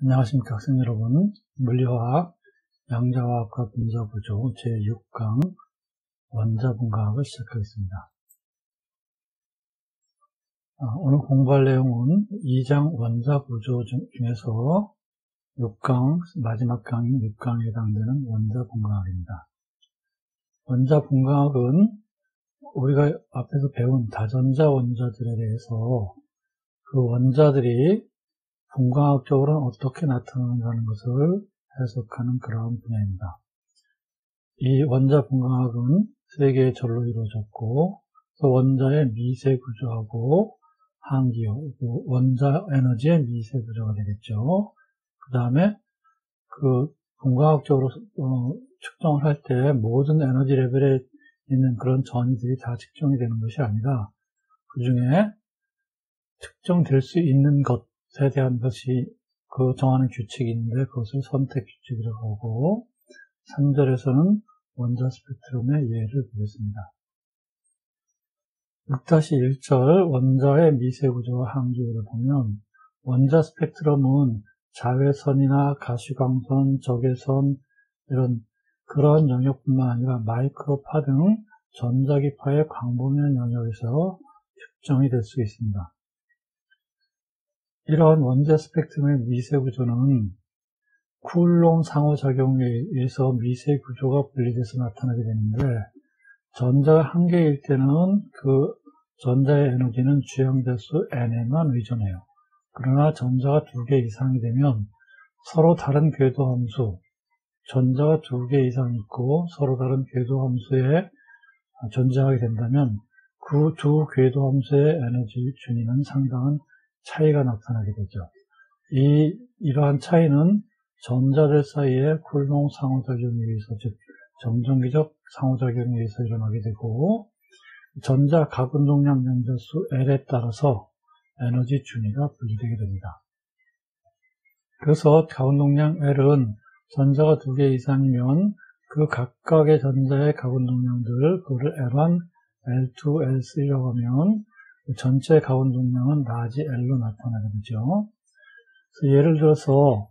안녕하십니까 학생 여러분. 물리화학, 양자화학과 분자구조 제6강 원자분과학을 시작하겠습니다. 오늘 공부할 내용은 2장 원자구조 중에서 6강, 마지막 강인 6강에 해당되는 원자분과학입니다. 원자분과학은 우리가 앞에서 배운 다전자 원자들에 대해서 그 원자들이 분광학적으로는 어떻게 나타나는가는 것을 해석하는 그러한 분야입니다. 이 원자 분광학은 세 개의 절로 이루어졌고, 원자의 미세 구조하고 항기호, 원자 에너지의 미세 구조가 되겠죠. 그 다음에 그 분광학적으로 측정을 할 때 모든 에너지 레벨에 있는 그런 전위들이 다 측정이 되는 것이 아니라 그 중에 측정될 수 있는 것에 대한 것이 그 정하는 규칙이 있는데 그것을 선택 규칙이라고 하고, 3절에서는 원자 스펙트럼의 예를 보겠습니다. 6-1절 원자의 미세 구조와 항기호를 보면 원자 스펙트럼은 자외선이나 가시광선, 적외선 이런 그런 영역뿐만 아니라 마이크로파 등 전자기파의 광범위한 영역에서 측정이 될 수 있습니다. 이러한 원자 스펙트럼의 미세 구조는 쿨롱 상호작용에 의해서 미세 구조가 분리돼서 나타나게 되는데, 전자가 한 개일 때는 그 전자의 에너지는 주형자수 n에만 의존해요. 그러나 전자가 2개 이상이 되면 서로 다른 궤도함수, 전자가 2개 이상 있고 서로 다른 궤도함수에 존재하게 된다면 그 두 궤도함수의 에너지 준위는 상당한 차이가 나타나게 되죠. 이러한 차이는 전자들 사이의 쿨롱 상호작용에 의해서, 즉 정전기적 상호작용에 의해서 일어나게 되고, 전자 가운동량 명자수 L에 따라서 에너지 준위가 분리되게 됩니다. 그래서 가운동량 L은 전자가 2개 이상이면 그 각각의 전자의 가운동량들, 그거를 L1, L2, L3라고 하면 전체 가운동량은 라지 L로 나타나게 되죠. 그래서 예를 들어서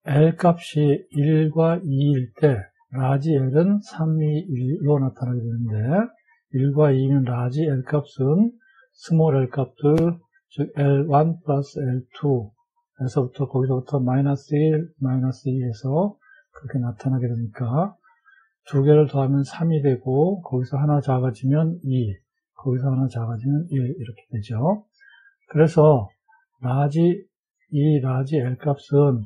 L 값이 1과 2일 때 라지 L은 3이 1로 나타나게 되는데, 1과 2면 라지 L 값은 스몰 L 값들, 즉 L1 플러스 L2 에서부터 거기서부터 마이너스 1, 마이너스 2에서 그렇게 나타나게 되니까 2개를 더하면 3이 되고, 거기서 하나 작아지면 2, 거기서 하나 작아지면 1 이렇게 되죠. 그래서 이 라지 L 값은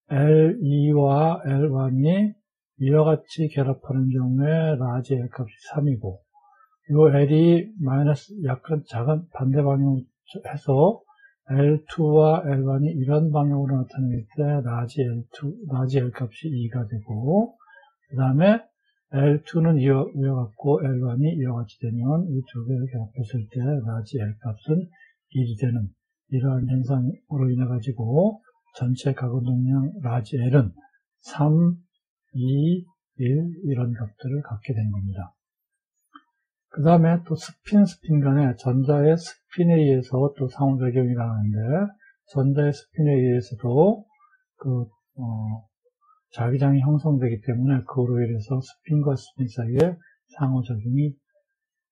L2와 L1이 이와 같이 결합하는 경우에 라지 L 값이 3이고, 이 L이 마이너스 약간 작은 반대 방향으로 해서 L2와 L1이 이런 방향으로 나타낼 때 라지 L 값이 2가 되고, 그 다음에 L2는 이와 같고 L1이 이와 같이 되면 이 두 개를 결합했을 때 라지 L 값은 1이 되는 이러한 현상으로 인해 가지고 전체 가운동량 라지 L은 3, 2, 1 이런 값들을 갖게 된 겁니다. 그 다음에 또 스핀 간에 전자의 스핀에 의해서 또 상호작용이 일어나는데, 전자의 스핀에 의해서도 자기장이 형성되기 때문에 그로 인해서 스핀과 스핀 사이에 상호작용이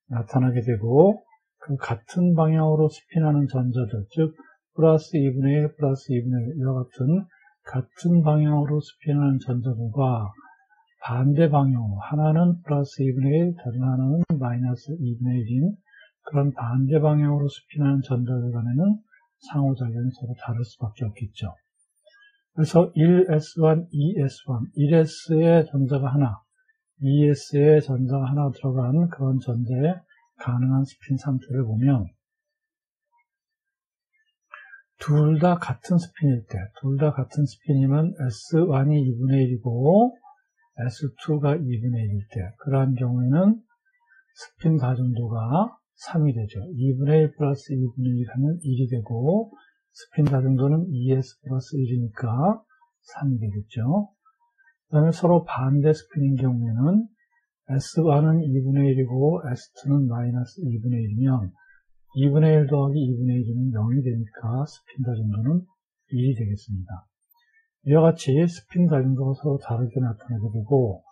나타나게 되고, 그 같은 방향으로 스핀하는 전자들, 즉 플러스 2분의 1, 플러스 2분의 1 이와 같은 방향으로 스핀하는 전자들과 반대 방향으로, 하나는 플러스 2분의 1, 다른 하나는 마이너스 2분의 1인 그런 반대 방향으로 스핀하는 전자들 간에는 상호작용이 서로 다를 수밖에 없겠죠. 그래서 1s1, 2s1, 1s의 전자가 하나, 2s의 전자가 하나 들어간 그런 전자의 가능한 스핀 상태를 보면, 둘 다 같은 스핀일 때, 둘 다 같은 스핀이면 S1이 2분의 1이고 S2가 2분의 1일 때, 그러한 경우에는 스핀 다중도가 3이 되죠. 2분의 1 플러스 2분의 1 하면 1이 되고, 스핀 다중도는 2s 플러스 1이니까 3이 되겠죠. 그 다음에 서로 반대 스핀인 경우에는 S1은 2분의 1이고 S2는 마이너스 2분의 1이면 2분의 1 더하기 2분의 1이면 0이 되니까 스핀 다중도는 1이 되겠습니다. 이와 같이 스핀 다중도가 서로 다르게 나타나게 되고,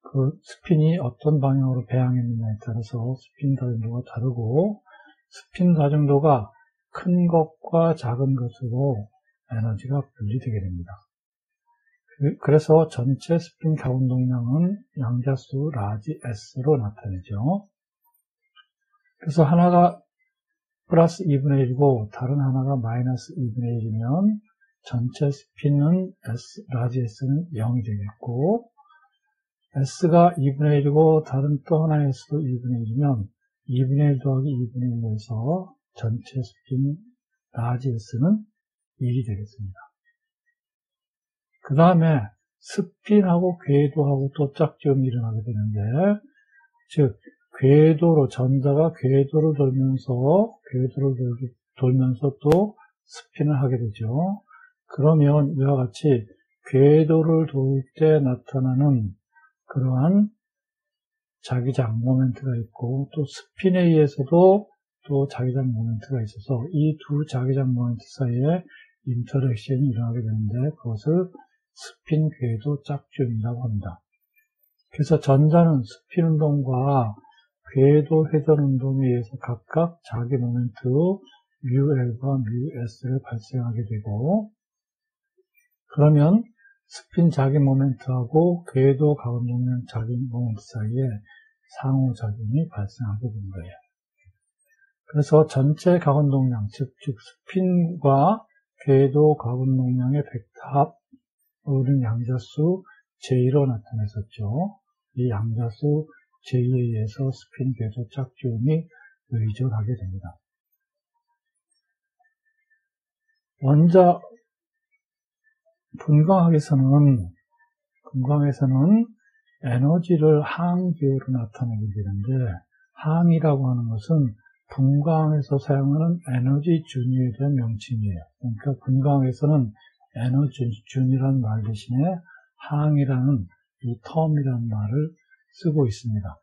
그 스핀이 어떤 방향으로 배양했느냐에 따라서 스핀 다중도가 다르고, 스핀 다중도가 큰 것과 작은 것으로 에너지가 분리되게 됩니다. 그래서 전체 스핀 가운 동량은 양자수 라지 S로 나타내죠. 그래서 하나가 플러스 2분의 1이고 다른 하나가 마이너스 2분의 1이면 전체 스핀은 라지 S는 0이 되겠고, S가 2분의 1이고 다른 또 하나의 S도 2분의 1이면 2분의 1 더하기 2분의 1로 해서 전체 스핀 라지 S는 1이 되겠습니다. 그 다음에 스핀하고 궤도하고 또 짝지음이 일어나게 되는데, 즉 궤도로, 전자가 궤도를 돌면서 또 스핀을 하게 되죠. 그러면 이와 같이 궤도를 돌 때 나타나는 그러한 자기장 모멘트가 있고, 또 스핀에 의해서도 또 자기장 모멘트가 있어서 이 두 자기장 모멘트 사이에 인터랙션이 일어나게 되는데, 그것을 스핀 궤도 짝지음이라고 합니다. 그래서 전자는 스핀 운동과 궤도 회전 운동에 의해서 각각 자기 모멘트 μL과 μS를 발생하게 되고, 그러면 스핀 자기 모멘트하고 궤도 가운 동량 자기 모멘트 사이에 상호작용이 발생하게 된 거예요. 그래서 전체 가운 동량, 즉 스핀과 궤도 가운 동량의 벡터 합은 양자수 J로 나타냈었죠. 이 양자수 J에 의해서 스핀 궤도 짝지음이 의존하게 됩니다. 원자 분광학에서는 에너지를 항기호로 나타내게 되는데, 항이라고 하는 것은 분광에서 사용하는 에너지 준위에 대한 명칭이에요. 그러니까 분광에서는 에너지 준이라는 말 대신에 항이라는 이 텀이라는 말을 쓰고 있습니다.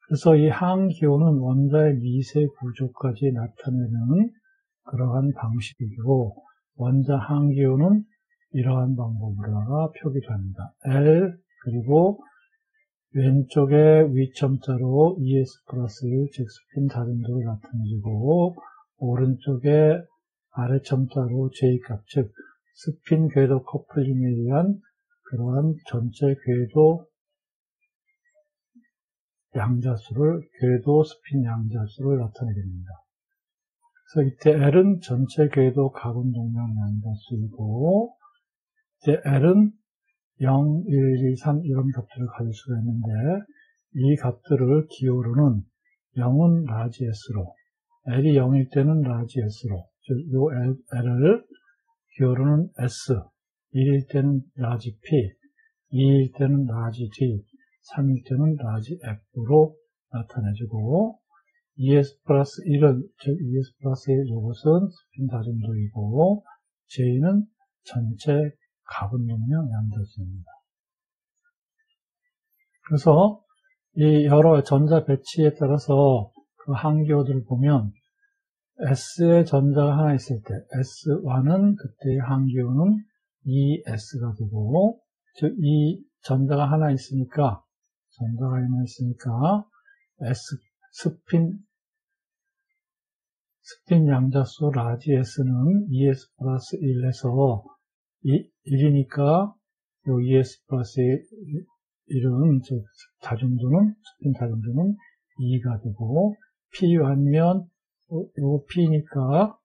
그래서 이 항기호는 원자의 미세 구조까지 나타내는 그러한 방식이고, 원자 항기호는 이러한 방법으로다가 표기를 합니다. L 그리고 왼쪽에 위점자로 ES 플러스 1, 즉 스핀 다중도를 나타내주고, 오른쪽에 아래점자로 J값, 즉 스핀 궤도 커플링에 의한 그러한 전체 궤도 양자수를, 궤도 스핀 양자수를 나타내게 됩니다. 그래서 이때 L은 전체 궤도 가군 동량 양자수이고, 이때 L은 0, 1, 2, 3 이런 값들을 가질 수가 있는데, 이 값들을 기호로는 0은 라지 S로, L이 0일 때는 라지 S로, 즉 요 L을 기호로는 S, 1일 때는 라지 P, 2일 때는 라지 D, 3일 때는 라지 F로 나타내주고, ES 플러스 1은, 즉 ES 플러스 1 이것은 스핀 다중도이고, J는 전체 가군 동량 양자수입니다. 그래서 이 여러 전자 배치에 따라서 그 항기호들을 보면 S의 전자가 하나 있을 때 S1은 그때의 항기호는 ES가 되고, 즉 이 전자가 하나 있으니까 스핀 양자수 라지 S는 ES 플러스 1에서 1이니까 요 ES 플러스 1은 즉 스핀 다중도는 2가 되고, P1이면 요 P니까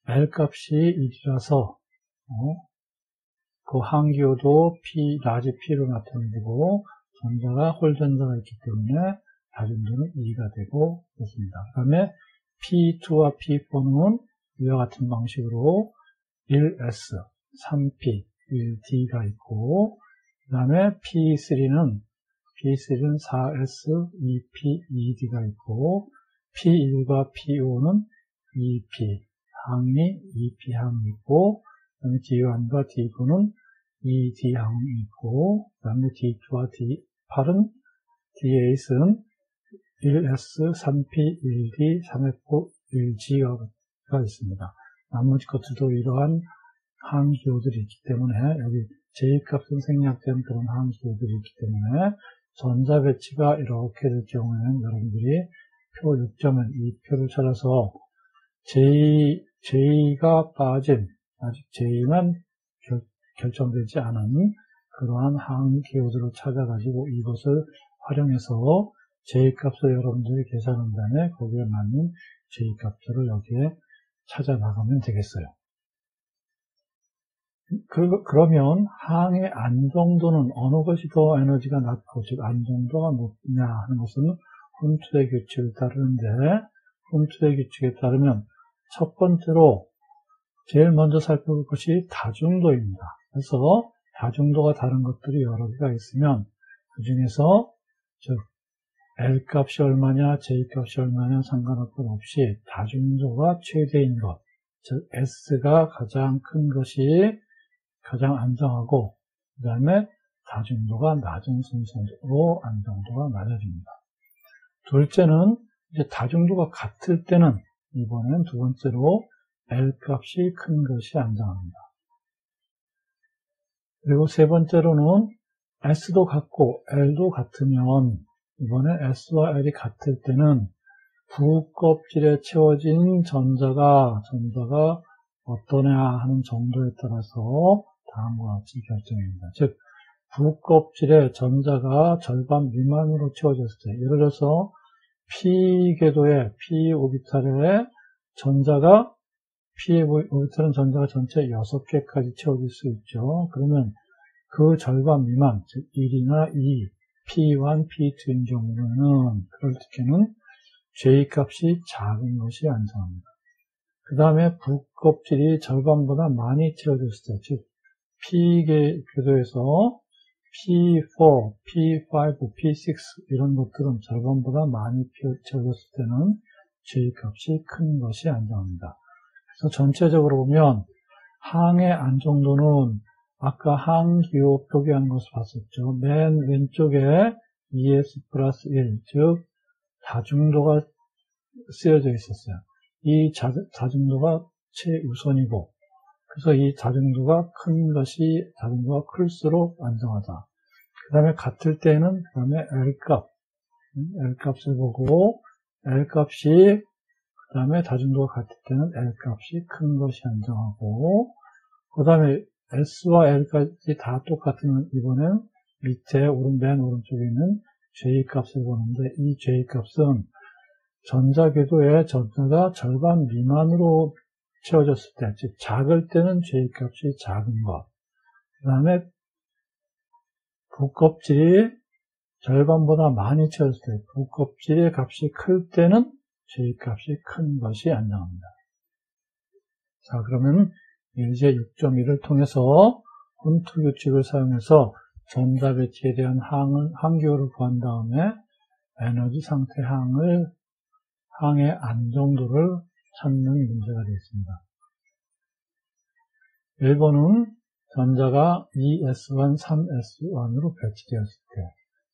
L 값이 1이라서 그 항기호도 라지 P로 나타내고, 전자가 홀전자가 있기 때문에 다중도는 2가 되고 그렇습니다. 그 다음에 P2와 P4는 이와 같은 방식으로 1S, 3P, 1D가 있고, 그 다음에 P3는 4S, 2P, 2D가 있고, P1과 P5는 2P, 항이 2P 항이 있고, 그 다음에 D1과 D9는 2D 항이 있고, 그 다음에 D2와 D8은 D8은 1S, 3P, 1D, 3F, 1G가 있습니다. 나머지 것들도 이러한 항기호들이 있기 때문에 여기 J값은 생략된 그런 항기호들이 있기 때문에 전자 배치가 이렇게 될 경우에는 여러분들이 표 6점은 이 표를 찾아서 J가 빠진, 아직 J만 결정되지 않은 그러한 항기호들을 찾아가지고 이것을 활용해서 J값을 여러분들이 계산한 다음에 거기에 맞는 J값들을 여기에 찾아 나가면 되겠어요. 그러면 항의 안정도는 어느 것이 더 에너지가 낮고, 즉 안정도가 높냐 하는 것은 훈투의 규칙을 따르는데, 훈투의 규칙에 따르면 첫 번째로 제일 먼저 살펴볼 것이 다중도입니다. 그래서 다중도가 다른 것들이 여러 개가 있으면 그 중에서 즉 L값이 얼마냐, J값이 얼마냐 상관할 것 없이 다중도가 최대인 것, 즉 S가 가장 큰 것이 가장 안정하고, 그 다음에 다중도가 낮은 순서로 안정도가 낮아집니다. 둘째는 이제 다중도가 같을 때는 이번엔 두 번째로 L값이 큰 것이 안정합니다. 그리고 세 번째로는 S도 같고 L도 같으면 이번에 S와 L이 같을 때는 부껍질에 채워진 전자가 어떠냐 하는 정도에 따라서 다음과 같이 결정됩니다. 즉 부껍질에 전자가 절반 미만으로 채워졌을 때, 예를 들어서 p 궤도에 p 오비탈에 전자가 p 오비탈은 전자가 전체 6개까지 채워질 수 있죠. 그러면 그 절반 미만, 즉 1이나 2, P1, P2인 경우는 그럴 때는 J값이 작은 것이 안정합니다. 그 다음에 부껍질이 절반보다 많이 채워졌을 때, 즉 P 궤도에서 P4, P5, P6 이런 것들은 절반보다 많이 채워졌을 때는 J값이 큰 것이 안정합니다. 그래서 전체적으로 보면 항의 안정도는 아까 항기호 표기하는 것을 봤었죠. 맨 왼쪽에 ES 플러스 1, 즉 다중도가 쓰여져 있었어요. 이 다중도가 최우선이고, 그래서 이 다중도가 다중도가 클수록 안정하다. 그 다음에 같을 때는, 그 다음에 L값을 보고, L값이, 그 다음에 다중도가 같을 때는 L값이 큰 것이 안정하고, 그 다음에 S와 L까지 다 똑같으면 이번엔 밑에 맨 오른쪽에 있는 J값을 보는데, 이 J값은 전자궤도에 전자가 절반 미만으로 채워졌을 때, 즉 작을 때는 J값이 작은 것, 그 다음에 부껍질이 절반보다 많이 채워졌을 때, 부껍질의 값이 클 때는 J값이 큰 것이 안정합니다. 자, 그러면 이제 6.1을 통해서 훈투 규칙을 사용해서 전자 배치에 대한 항기호를 구한 다음에 에너지 상태 항의 안정도를 찾는 문제가 되겠습니다. 1번은 전자가 2s1, 3s1으로 배치되었을 때,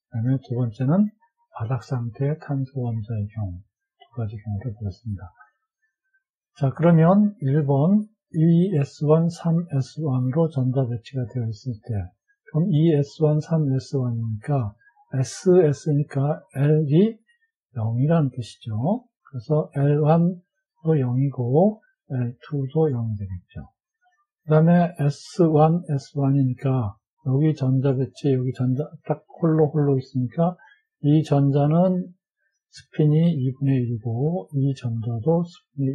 그 다음에 두 번째는 바닥 상태의 탄소 원자의 경우, 두 가지 경우를 보겠습니다. 자, 그러면 1번 2s1, 3s1으로 전자 배치가 되어 있을 때, 그럼 2s1, 3s1이니까 S니까 L이 0이라는 뜻이죠. 그래서 L1도 0이고 L2도 0이 되겠죠. 그 다음에 S1, S1이니까 여기 전자 배치, 여기 전자 딱 홀로 있으니까 이 전자는 스핀이 2분의 1이고 이 전자도 스핀이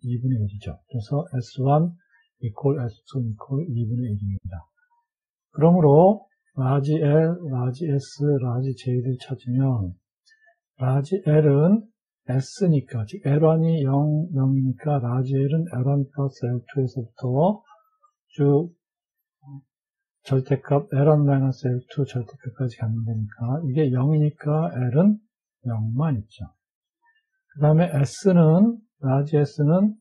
2분의 1이죠. 그래서 S1 equal S2 equal 2분의 1입니다. 그러므로 라지 L, 라지 S, 라지 J를 찾으면 라지 L은 S니까, 즉 L1이 0이니까 라지 L은 L1 플러스 L2에서부터 쭉 절대값 L1 마이너스 L2 절대값까지 가는 거니까 이게 0이니까 L은 0만 있죠. 그 다음에 S는, 라지 S는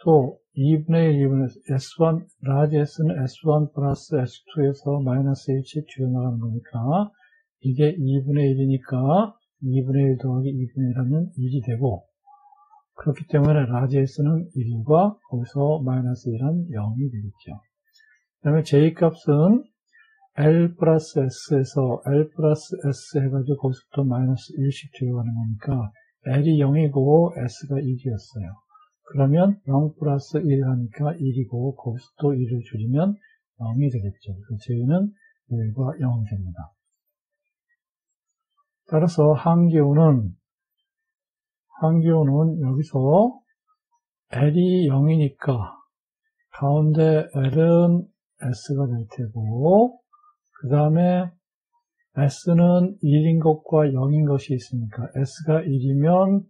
또 2분의 1, 2분의 S1, 라지 S는 S1 플러스 S2에서 마이너스 H이 줄여나가는 거니까 이게 2분의 1이니까 2분의 1 더하기 2분의 1 하면 1이 되고, 그렇기 때문에 라지 S는 1과 거기서 마이너스 1은 0이 되겠죠. 그 다음에 J값은 L 플러스 S에서 L 플러스 S 해가지고 거기서부터 마이너스 1씩 줄여가는 거니까 L이 0이고 S가 1이었어요. 그러면 0 플러스 1 하니까 1이고 거기서 또 1을 줄이면 0이 되겠죠. 그래서 J는 1과 0이 됩니다. 따라서 항기호는 여기서 L이 0이니까 가운데 L은 S가 될 테고 그 다음에 S는 1인 것과 0인 것이 있으니까 S가 1이면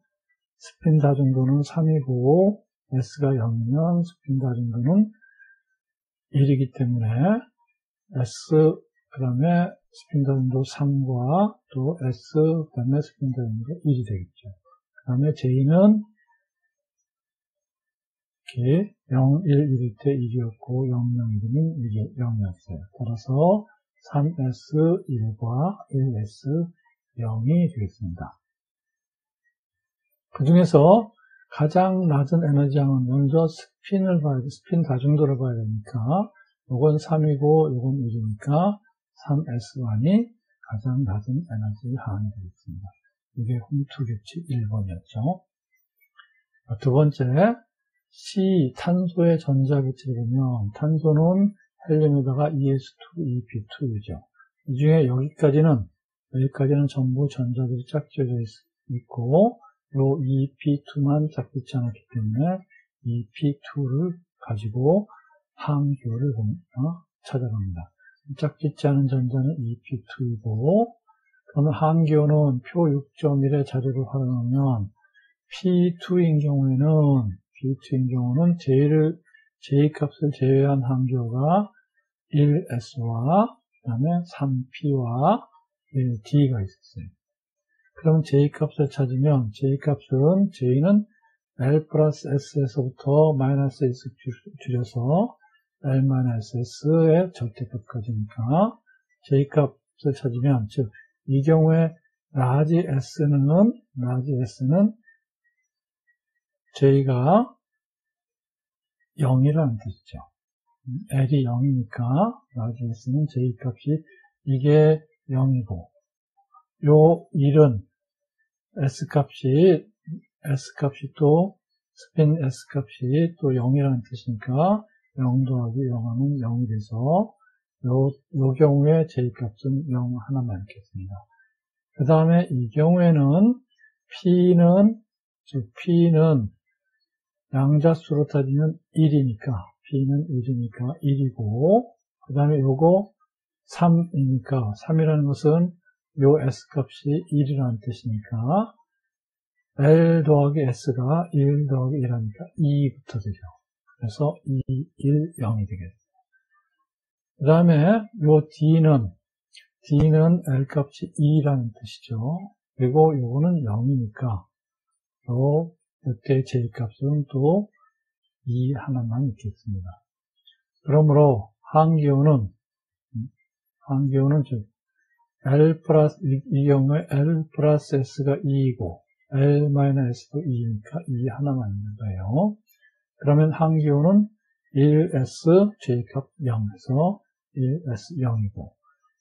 스핀 다중도는 3이고 S가 0이면 스핀 다중도는 1이기 때문에 S 그 다음에 스핀 다중도 3과 또 S 그 다음에 스핀 다중도 1이 되겠죠. 그 다음에 J는 이렇게 0, 1, 1일 때 1이었고 0, 0, 1이면 0이었어요. 따라서 3S 1과 1S 0이 되겠습니다. 그 중에서 가장 낮은 에너지양은 먼저 스핀을 봐야 돼. 스핀 다중도를 봐야 되니까 요건 3이고 요건 1이니까 3S1이 가장 낮은 에너지 항이 되겠습니다. 이게 홈투 규칙 1번이었죠. 두 번째, C, 탄소의 전자 기체를 보면 탄소는 헬륨에다가 ES2, EP2죠. 이 중에 여기까지는 전부 전자들이 짝지어져 있고 요 EP2만 짝짓지 않았기 때문에 EP2를 가지고 항기호를 찾아갑니다. 짝짓지 않은 전자는 EP2이고 그러면 항기호는 표 6.1의 자료를 활용하면 P2인 경우는 J값을 제외한 항기호가 1S와 그 다음에 3P와 1D가 있었어요. 그럼 J값을 찾으면 J는 L 플러스 S에서부터 마이너스 S 줄여서 L 마이너스 S의 절대값까지니까 J값을 찾으면, 즉, 이 경우에 라지 S는 J가 0이라는 뜻이죠. L이 0이니까 라지 S는 J값이 이게 0이고 요 1은 S값이 또 스핀 S값이 또 0이라는 뜻이니까 0 더하기 0하면 0이 돼서 요 경우에 J값은 0 하나만 있겠습니다. 그 다음에 이 경우에는 P는 양자수로 따지면 1이니까 P는 1이니까 1이고 그 다음에 요거 3이니까 3이라는 것은 요 S값이 1이라는 뜻이니까 L 더하기 S가 1 더하기 1하니까 2부터 되죠. 그래서 2, 1, 0이 되겠습니다. 그 다음에 요 D는 L값이 2라는 뜻이죠. 그리고 요거는 0이니까 이때 J값은 또 2 하나만 있겠습니다. 그러므로 항기호는 즉 이 경우에 L 플러스 S가 2이고 L 마이너스 S도 2이니까 2 하나만 있는 거예요. 그러면 항기호는 1S J값 0에서 1S 0이고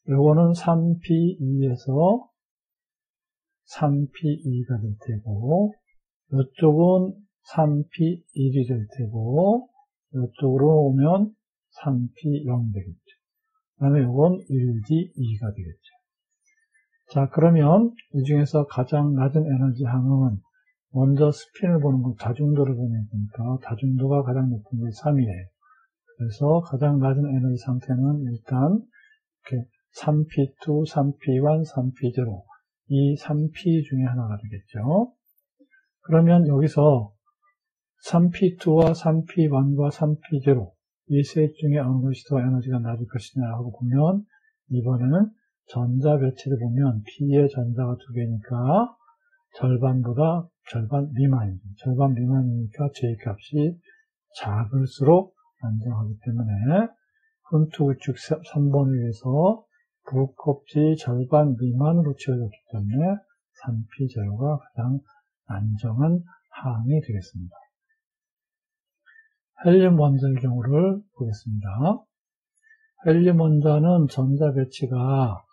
요거는 3P2에서 3P2가 될 테고 이쪽은 3P1이 될 테고 이쪽으로 오면 3P0 되겠죠. 그 다음에 이건 1D2가 되겠죠. 자, 그러면 이 중에서 가장 낮은 에너지 항은 먼저 스핀을 보는 거, 다중도를 보면 되니까 다중도가 가장 높은 게 3이에요. 그래서 가장 낮은 에너지 상태는 일단 이렇게 3P2, 3P1, 3P0 이 3P 중에 하나가 되겠죠. 그러면 여기서 3P2와 3P1과 3P0 이 셋 중에 어느 것이 더 에너지가 낮을 것이냐고 보면 이번에는 전자 배치를 보면 P의 전자가 2개니까 절반 미만입니다. 절반 미만이니까 J값이 작을수록 안정하기 때문에 훈투구축 3번을 위해서 부껍질 절반 미만으로 채워졌기 때문에 3P0가 가장 안정한 항이 되겠습니다. 헬륨 원자의 경우를 보겠습니다. 헬륨 원자는 전자 배치가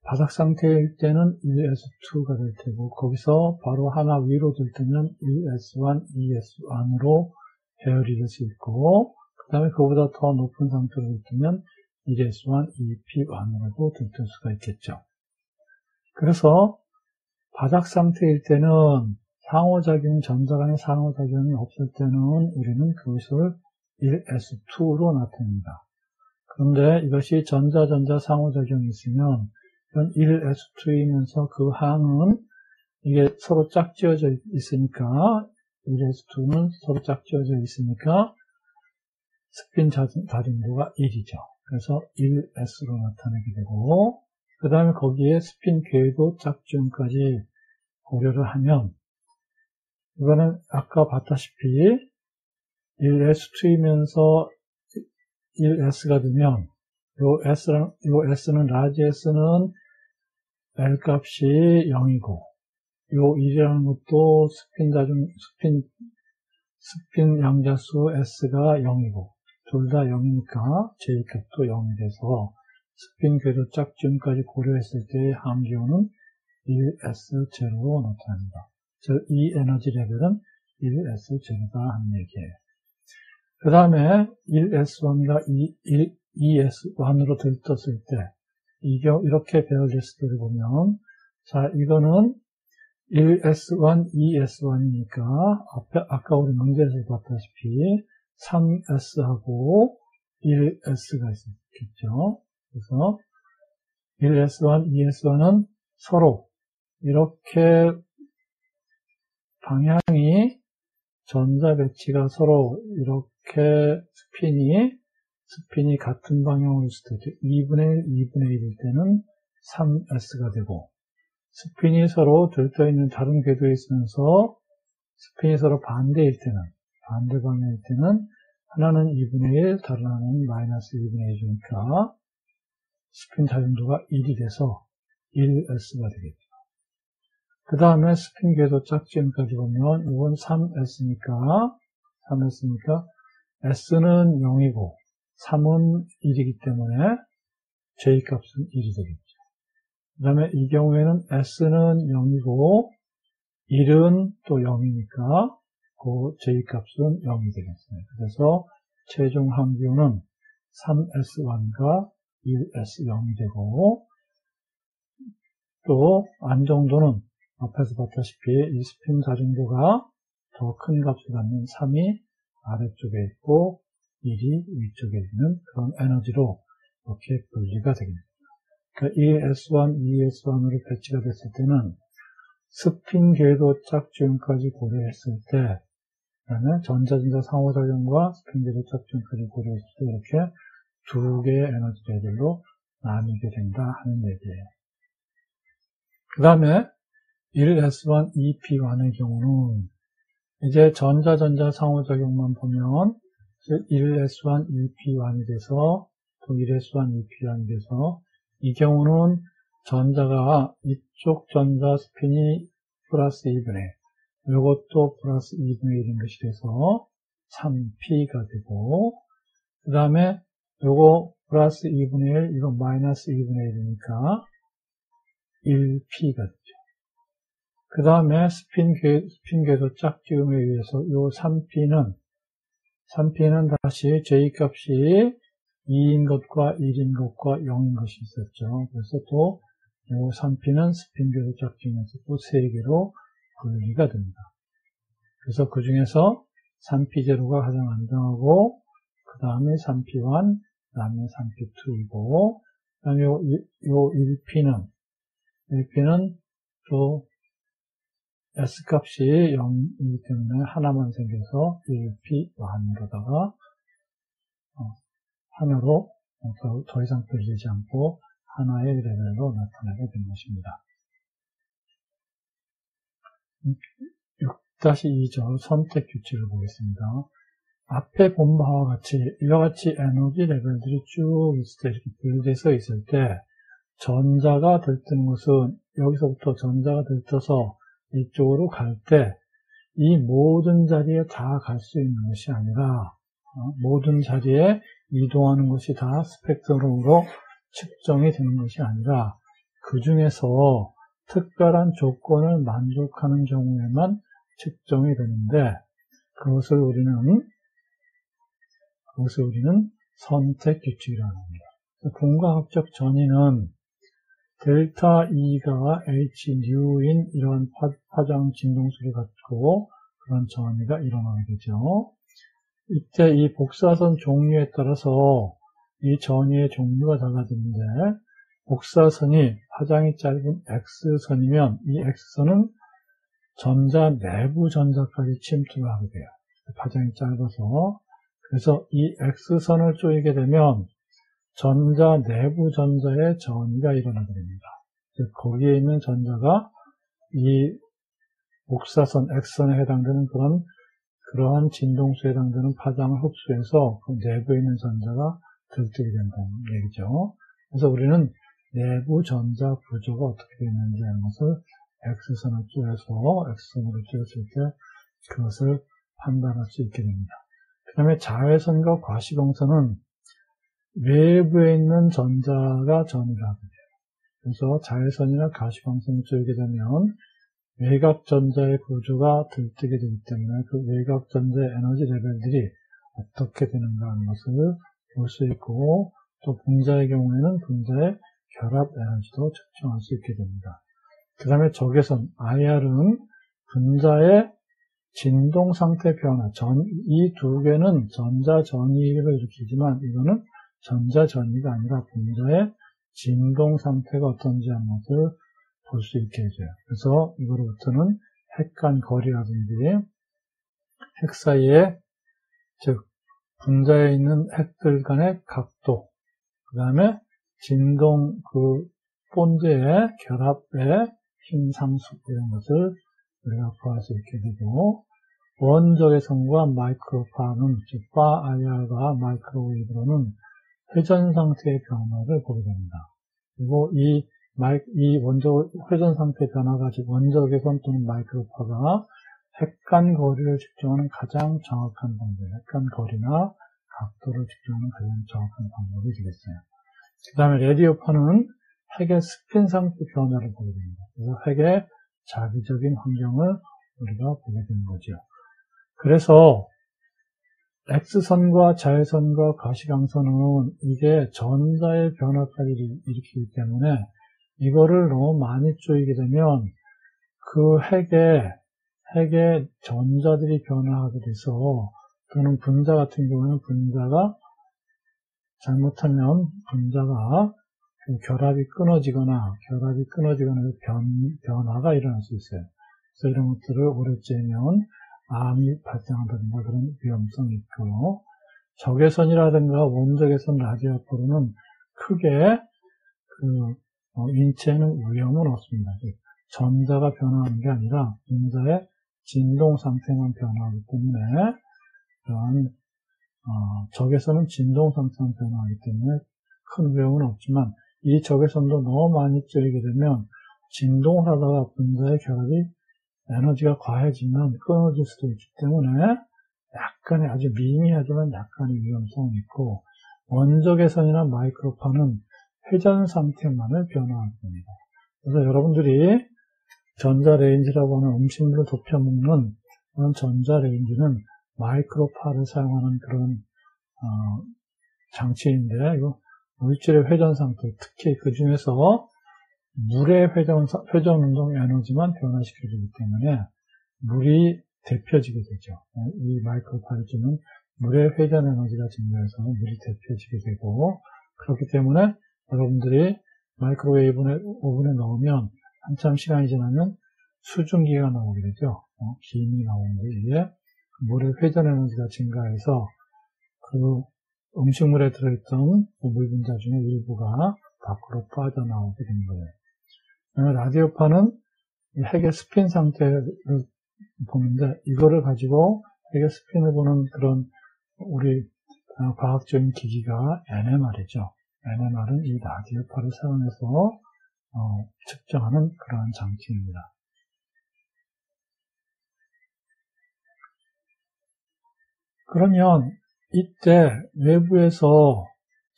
바닥 상태일 때는 1s2가 될 테고, 거기서 바로 하나 위로 들 때는 1s1, 2s1으로 배열이 될 수 있고, 그 다음에 그보다 더 높은 상태로 들 때면 1s1, 2p1으로도 들뜰 수가 있겠죠. 그래서 바닥 상태일 때는 상호작용, 전자 간의 상호작용이 없을 때는 우리는 그것을 1s2로 나타냅니다. 그런데 이것이 전자-전자 상호작용이 있으면 이건 1s2이면서 그 항은 이게 서로 짝지어져 있으니까 1s2는 서로 짝지어져 있으니까 스핀 다림도가 1이죠. 그래서 1s로 나타내게 되고, 그 다음에 거기에 스핀 궤도 짝지음까지 고려를 하면, 이거는 아까 봤다시피 1s2이면서 1s가 되면 요 s는 라지 s는 L 값이 0이고, 요 1이라는 것도 스핀 양자수 s가 0이고, 둘 다 0이니까 J값도 0이 돼서 스핀 궤도 짝지음까지 고려했을 때의 항기호는 1s0로 나타납니다. 즉, 이 에너지 레벨은 1s0다 하는 얘기예요. 그 다음에 1s1과 2s1으로 들떴을 때, 이렇게 배열됐을 때를 보면, 자, 이거는 1s1, 2s1이니까, 아까 우리 문제에서 봤다시피, 3s하고 1s가 있겠죠. 그래서 1s1, 2s1은 서로 이렇게 방향이 전자 배치가 서로 이렇게 스핀이 같은 방향으로 있을 때 2분의 1, 2분의 1일 때는 3s가 되고, 스핀이 서로 들떠있는 다른 궤도에 있으면서 스핀이 서로 반대 방향일 때는 하나는 2분의 1, 다른 하나는 마이너스 2분의 1이니까 스핀 다림도가 1이 돼서 1s가 되겠죠. 그 다음에 스핀 궤도 짝지음까지 보면 이건 3s니까 s는 0이고 3은 1이기 때문에 J값은 1이 되겠죠. 그 다음에 이 경우에는 s는 0이고 1은 또 0이니까 그 J값은 0이 되겠어요. 그래서 최종 항기호는 3s1과 1s0이 되고, 또 안정도는 앞에서 봤다시피 이 스핀 자중도가 더 큰 값을 갖는 3이 아래쪽에 있고 1이 위쪽에 있는 그런 에너지로 이렇게 분리가 됩니다. 그러니까 1s1, 2s1으로 배치가 됐을 때는 스핀 궤도 짝지음까지 고려했을 때, 그다음에 전자-전자 상호작용과 스핀 궤도 짝지음까지 고려했을 때 이렇게 두 개의 에너지 레벨로 나뉘게 된다 하는 얘기예요. 그 다음에 1s1, 2p1의 경우는 이제 전자-전자 상호작용만 보면 1s1, 2p1이 돼서 또 1s1, 2p1이 돼서 이 경우는 전자가 이쪽 전자 스핀이 플러스 2분의 1, 이것도 플러스 2분의 1인 것이 돼서 3p가 되고, 그 다음에 요거 플러스 2분의 1, 이거 마이너스 2분의 1이니까 1p가 되죠. 그 다음에 스핀 궤도 짝지음에 의해서 요 3p는 다시 J값이 2인 것과 1인 것과 0인 것이 있었죠. 그래서 또 요 3p는 스핀 궤도 짝지음에서 또 3개로 분리가 됩니다. 그래서 그 중에서 3p0가 가장 안정하고, 그 다음에 3p1, 그 다음에 3p2이고, 그 다음에 요 1p는 또 S값이 0이기 때문에 하나만 생겨서 1p1으로다가 하나로 더 이상 per리지 않고 하나의 레벨로 나타나게 된 것입니다. 6-2절 선택 규칙을 보겠습니다. 앞에 본 바와 같이 이와 같이 에너지 레벨들이 쭉 있을 때, 이렇게 분리돼서 있을 때 전자가 들뜨는 것은 여기서부터 전자가 들떠서 이쪽으로 갈 때 이 모든 자리에 다 갈 수 있는 것이 아니라 모든 자리에 이동하는 것이 다 스펙트럼으로 측정이 되는 것이 아니라 그 중에서 특별한 조건을 만족하는 경우에만 측정이 되는데 그것을 우리는 선택 규칙이라고 합니다. 분과학적 전이는 델타 E가 H 뉴인 이러한 파장 진동수를 갖고 그런 전이가 일어나게 되죠. 이때 이 복사선 종류에 따라서 이 전이의 종류가 달라지는데 복사선이 파장이 짧은 X선이면 이 X선은 전자 내부 전자까지 침투를 하게 돼요. 파장이 짧아서. 그래서 이 X선을 쪼이게 되면 전자 내부 전자의 전이가 일어나게 됩니다. 즉 거기에 있는 전자가 이 복사선 X선에 해당되는 그러한 진동수에 해당되는 파장을 흡수해서 그 내부에 있는 전자가 들뜨게 된다는 얘기죠. 그래서 우리는 내부 전자 구조가 어떻게 되는지 하는 것을 X선을 쪼여서 X선으로 쪼였을 때 그것을 판단할 수 있게 됩니다. 그 다음에 자외선과 과시광선은 외부에 있는 전자가 전이가 하게 돼요. 그래서 자외선이나 과시광선을 쪼이게 되면 외곽 전자의 구조가 들뜨게 되기 때문에 그 외곽 전자의 에너지 레벨들이 어떻게 되는가 하는 것을 볼 수 있고 또 분자의 경우에는 분자의 결합 에너지도 측정할 수 있게 됩니다. 그 다음에 적외선 IR은 분자의 진동 상태 변화, 이 두 개는 전자 전이를 일으키지만 이거는 전자 전이가 아니라 분자의 진동 상태가 어떤지 하는 것을 볼 수 있게 해줘요. 그래서 이거로부터는 핵 간 거리라든지 핵 사이에 즉 분자에 있는 핵들 간의 각도, 그 다음에 진동 본드의 결합의 힘 상수 이런 것을 우리가 구할 수 있게 되고 원적외선과 마이크로파는 즉 파 IR과 마이크로웨이브로는 회전 상태의 변화를 보게 됩니다. 그리고 이 회전 상태 변화가 즉 원적외선 또는 마이크로파가 핵간 거리를 측정하는 가장 정확한 방법이에요. 핵간 거리나 각도를 측정하는 가장 정확한 방법이 되겠어요. 그 다음에 라디오파는 핵의 스핀 상태 변화를 보게 됩니다. 그래서 핵의 자기적인 환경을 우리가 보게 되는 거죠. 그래서 X선과 자외선과 과시광선은 이게 전자의 변화까지 일으키기 때문에 이거를 너무 많이 쪼이게 되면 그 핵의 전자들이 변화하게 돼서 또는 분자 같은 경우는 잘못하면 분자가 결합이 끊어지거나 변화가 일어날 수 있어요. 그래서 이런 것들을 오래 쬐면 암이 발생한다든가 그런 위험성이 있고 적외선이라든가 원적외선 라디오포로는 크게 인체에는 위험은 없습니다. 전자가 변화하는 게 아니라 분자의 진동 상태만 변화하기 때문에 그런 적외선은 진동 상태만 변화하기 때문에 큰 위험은 없지만 이 적외선도 너무 많이 쬐게 되면 진동을 하다가 분자의 결합이 에너지가 과해지면 끊어질 수도 있기 때문에 약간의 아주 미미하지만 약간의 위험성이 있고 원적외선이나 마이크로파는 회전 상태만을 변화할 겁니다. 그래서 여러분들이 전자레인지라고 하는 음식물을 덮여먹는 그런 전자레인지는 마이크로파를 사용하는 그런 장치인데 이거 물질의 회전 상태, 특히 그 중에서 물의 회전 운동 에너지만 변화시켜주기 때문에 물이 데펴지게 되죠. 이 마이크로파를 주는 물의 회전 에너지가 증가해서 물이 데펴지게 되고 그렇기 때문에 여러분들이 마이크로웨이브 오븐에 넣으면 한참 시간이 지나면 수증기가 나오게 되죠. 김이 나오는데 이게 물의 회전 에너지가 증가해서 그 음식물에 들어있던 물 분자 중에 일부가 밖으로 빠져나오게 되는 거예요. 라디오파는 핵의 스핀 상태를 보는데 이거를 가지고 핵의 스핀을 보는 그런 우리 과학적인 기기가 NMR이죠. NMR은 이 라디오파를 사용해서 측정하는 그러한 장치입니다. 그러면 이때 외부에서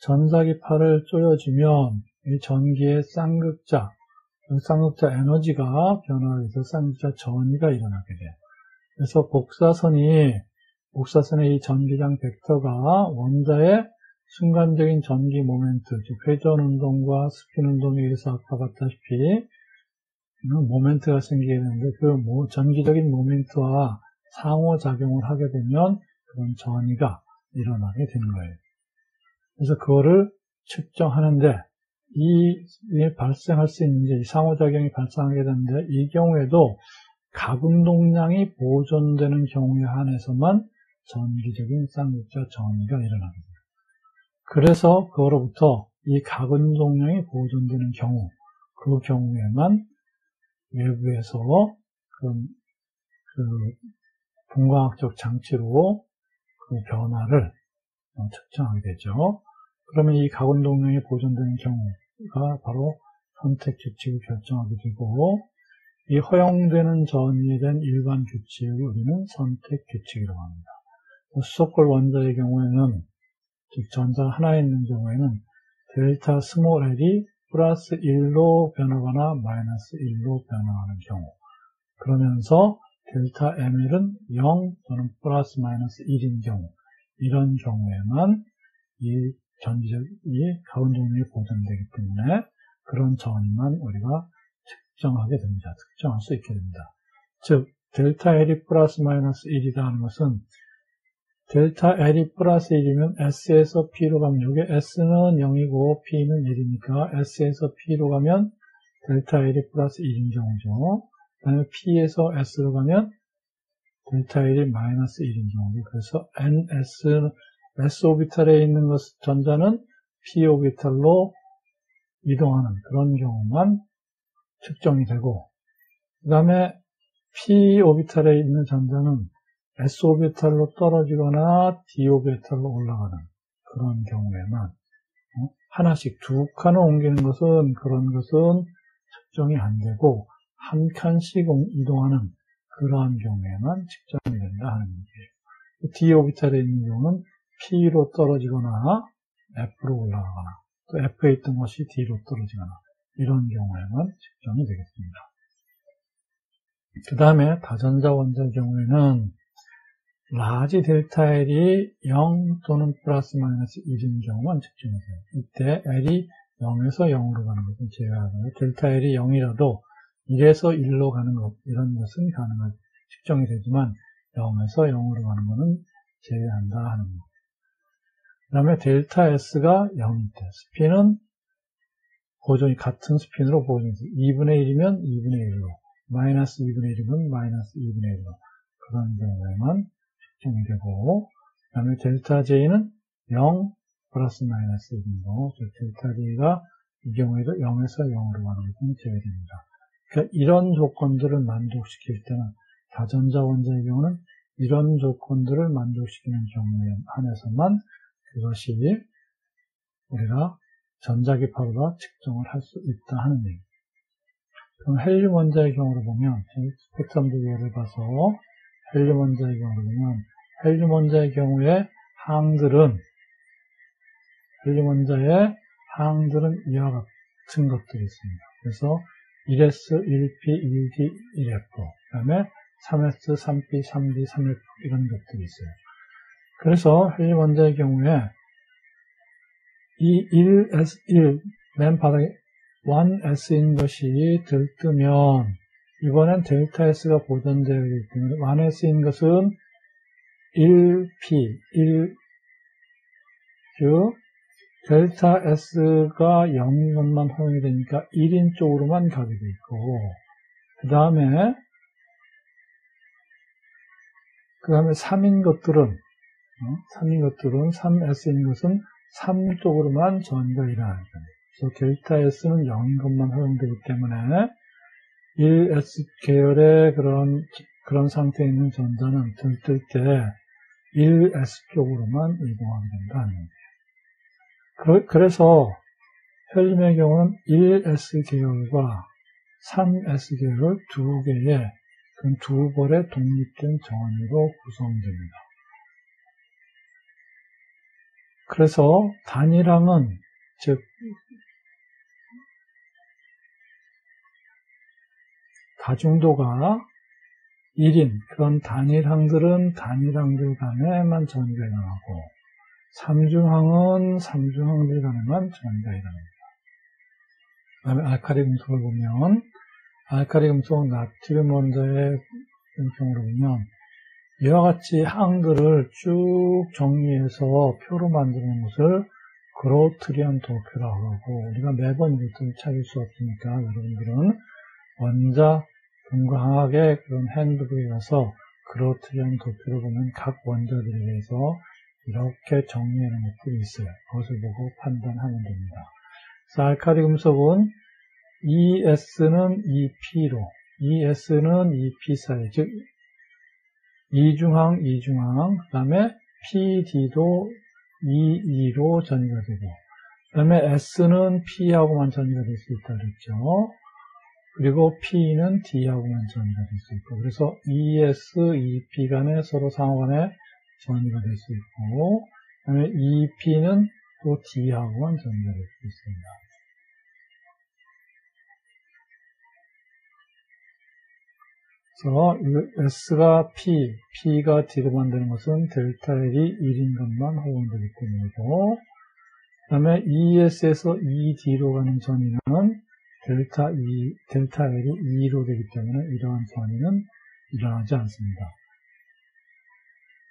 전자기파를 쪼여주면 이 전기의 쌍극자 에너지가 변화해서 쌍극자 전이가 일어나게 돼. 그래서 복사선의 이 전기장 벡터가 원자의 순간적인 전기 모멘트, 즉 회전 운동과 스핀 운동에 의해서 아까 봤다시피 모멘트가 생기게 되는데 그 전기적인 모멘트와 상호작용을 하게 되면 그런 전이가 일어나게 되는 거예요. 그래서 그거를 측정하는데 이 발생할 수 있는지, 이 상호작용이 발생하게 되는데 이 경우에도 가운동량이 보존되는 경우에 한해서만 전기적인 쌍극자 전이가 일어나게 돼요. 그래서 그거로부터 이 가운동량이 보존되는 경우, 그 경우에만 외부에서 분광학적 장치로 그 변화를 측정하게 되죠. 그러면 이 가운동량이 보존되는 경우가 바로 선택 규칙을 결정하게 되고, 이 허용되는 전위에 대한 일반 규칙을 우리는 선택 규칙이라고 합니다. 수소골 원자의 경우에는, 즉 전자 하나에 있는 경우에는 델타 스몰 l이 플러스 1로 변하거나 마이너스 1로 변화하는 경우, 그러면서 델타 ml은 0 또는 플러스 마이너스 1인 경우, 이런 경우에만 이 가운동량이 보존되기 때문에 그런 전위만 우리가 측정하게 됩니다. 특정할 수 있게 됩니다. 즉, 델타 L이 플러스 마이너스 1이다 하는 것은 델타 L이 플러스 1이면 S에서 P로 가면, 여기 S는 0이고 P는 1이니까 S에서 P로 가면 델타 L이 플러스 1인 경우죠. 그 다음에 P에서 S로 가면 델타 L이 마이너스 1인 경우죠. 그래서 S 오비탈에 있는 전자는 P 오비탈로 이동하는 그런 경우만 측정이 되고, 그 다음에 P 오비탈에 있는 전자는 S 오비탈로 떨어지거나 D 오비탈로 올라가는 그런 경우에만, 하나씩 두 칸을 옮기는 것은, 그런 것은 측정이 안 되고 한 칸씩 이동하는 그러한 경우에만 측정이 된다 하는 얘기예요. D 오비탈에 있는 경우는 P로 떨어지거나 F로 올라가거나, 또 F에 있던 것이 D로 떨어지거나, 이런 경우에만 측정이 되겠습니다. 그 다음에 다전자 원자의 경우에는 라지 델타 L이 0 또는 플러스 마이너스 1인 경우만 측정이 돼요. 이때 L이 0에서 0으로 가는 것은 제외하고요. 델타 L이 0이라도 1에서 1로 가는 것, 이런 것은 가능하게 측정이 되지만 0에서 0으로 가는 것은 제외한다 하는 것. 그 다음에 델타 S가 0일 때 스핀은 보존이 같은 스핀으로 보존이 돼요. 2분의 1이면 2분의 1로, 마이너스 2분의 1이면 마이너스 2분의 1로, 그런 경우에만 측정이 되고, 그 다음에 델타 J는 0 플러스 마이너스 1인 경우, 델타 J가 이 경우에도 0에서 0으로 가는 것은 제외됩니다. 그러니까 이런 조건들을 만족시킬 때는, 다전자 원자의 경우는 이런 조건들을 만족시키는 경우에 한해서만 그것이 우리가 전자기파로다 측정을 할 수 있다 하는 얘기. 그럼 헬륨 원자의 경우로 보면, 스펙트럼도 예를 봐서 헬륨 원자의 경우로 보면, 헬륨 원자의 경우에 항들은 이와 같은 것들이 있습니다. 그래서 1S, 1P, 1D, 1F, 그 다음에 3S, 3P, 3D, 3F, 이런 것들이 있어요. 그래서 헬륨 원자의 경우에 이 1S1, 맨 바닥에 1S인 것이 들뜨면, 이번엔 델타 S가 보존되어 있기 때문에 1S인 것은 1P, 즉 델타 S가 0인 것만 허용이 되니까 1인 쪽으로만 가게 돼 있고, 그 다음에 3인 것들은 3S인 것은 3 쪽으로만 전이가 일어나는 거예요. 그래서 델타 S는 0인 것만 허용되기 때문에 1S 계열의 그런 상태에 있는 전자는 들뜰 때 1S 쪽으로만 이동하게 된다는 거예요. 그래서 헬륨의 경우는 1S 계열과 3S 계열 두 개의 두 벌의 독립된 전위로 구성됩니다. 그래서 단일항은, 즉, 다중도가 1인, 그런 단일항들은 단일항들 간에만 전기가 일어나고, 삼중항은 삼중항들 간에만 전기가 일어납니다. 그 다음에 알카리 금속을 보면, 알카리 금속 나트륨 원자의 경우를 보면, 이와 같이 항들을 쭉 정리해서 표로 만드는 것을 그로트리안 도표라고 하고, 우리가 매번 이것을 찾을 수 없으니까 여러분들은 원자 분광학의 그런 핸드북에 가서 그로트리안 도표를 보면 각 원자들에 대해서 이렇게 정리하는 것들이 있어요. 그것을 보고 판단하면 됩니다. 그래서 알카리 금속은 ES는 EP로, ES는 EP 사이, 즉 이중항, 그 다음에 PD도 EE로 전이가 되고, 그 다음에 S는 P하고만 전이가 될 수 있다 그랬죠. 그리고 P는 D하고만 전이가 될 수 있고, 그래서 ES, EP 간에 서로 상호 간에 전이가 될 수 있고, 그 다음에 EP는 또 D하고만 전이가 될 수 있습니다. 그래서 S가 P, P가 D로 만드는 것은 델타 L이 1인 것만 허용되기 때문이고, 그 다음에 ES에서 ED로 가는 전이는 델타 L이 2로 되기 때문에 이러한 전이는 일어나지 않습니다.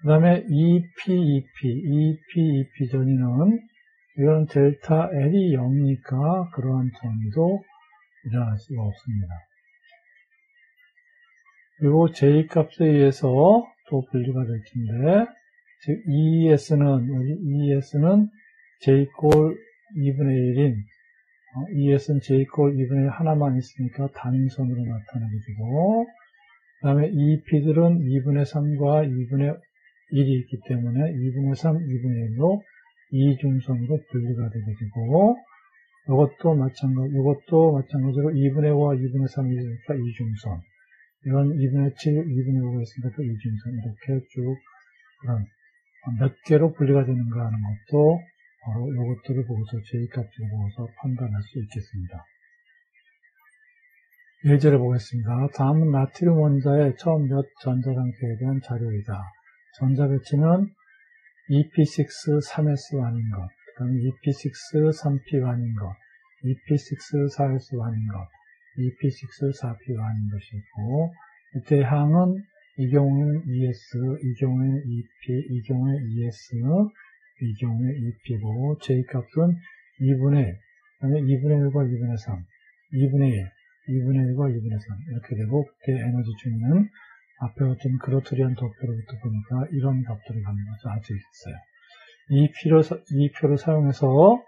그 다음에 EP 전이는 이건 델타 L이 0이니까 그러한 전이도 일어날 수가 없습니다. 그리고 J값에 의해서 또 분류가 될 텐데, 즉 ES는 J꼴 2분의 1인 ES는 J꼴 2분의 1 하나만 있으니까 단선으로 나타나게 되고, 그 다음에 EP들은 2분의 3과 2분의 1이 있기 때문에 2분의 3, 2분의 1로 이중선으로 분류가 되게 되고, 이것도 마찬가지로 2분의 5와 2분의 3이 있으니까 이중선, 이런 2분의 7, 2분의 5가 있으니까 또 이중선, 이렇게 쭉 그런 몇 개로 분리가 되는가 하는 것도 바로 이것들을 보고서 J값을 보고서 판단할 수 있겠습니다. 예제를 보겠습니다. 다음은 나트륨 원자의 처음 몇 전자 상태에 대한 자료이다. 전자 배치는 EP6 3S1인 것, 그 다음에 EP6 3P1인 것, EP6 4S1인 것, EP6 4P1인 것이 있고, 이때 항은 이 경우에는 ES, 이 경우에는 EP, 이 경우에 ES, 이 경우에 EP고, J값은 2분의 1, 그 다음에 2분의 1과 2분의 3, 2분의 1, 2분의 1과 2분의 3 이렇게 되고, 그때 에너지 중위는 앞에 어떤 그로트리안 도표로부터 보니까 이런 값들을 갖는 것을 알 수 있어요. 이 표를 사용해서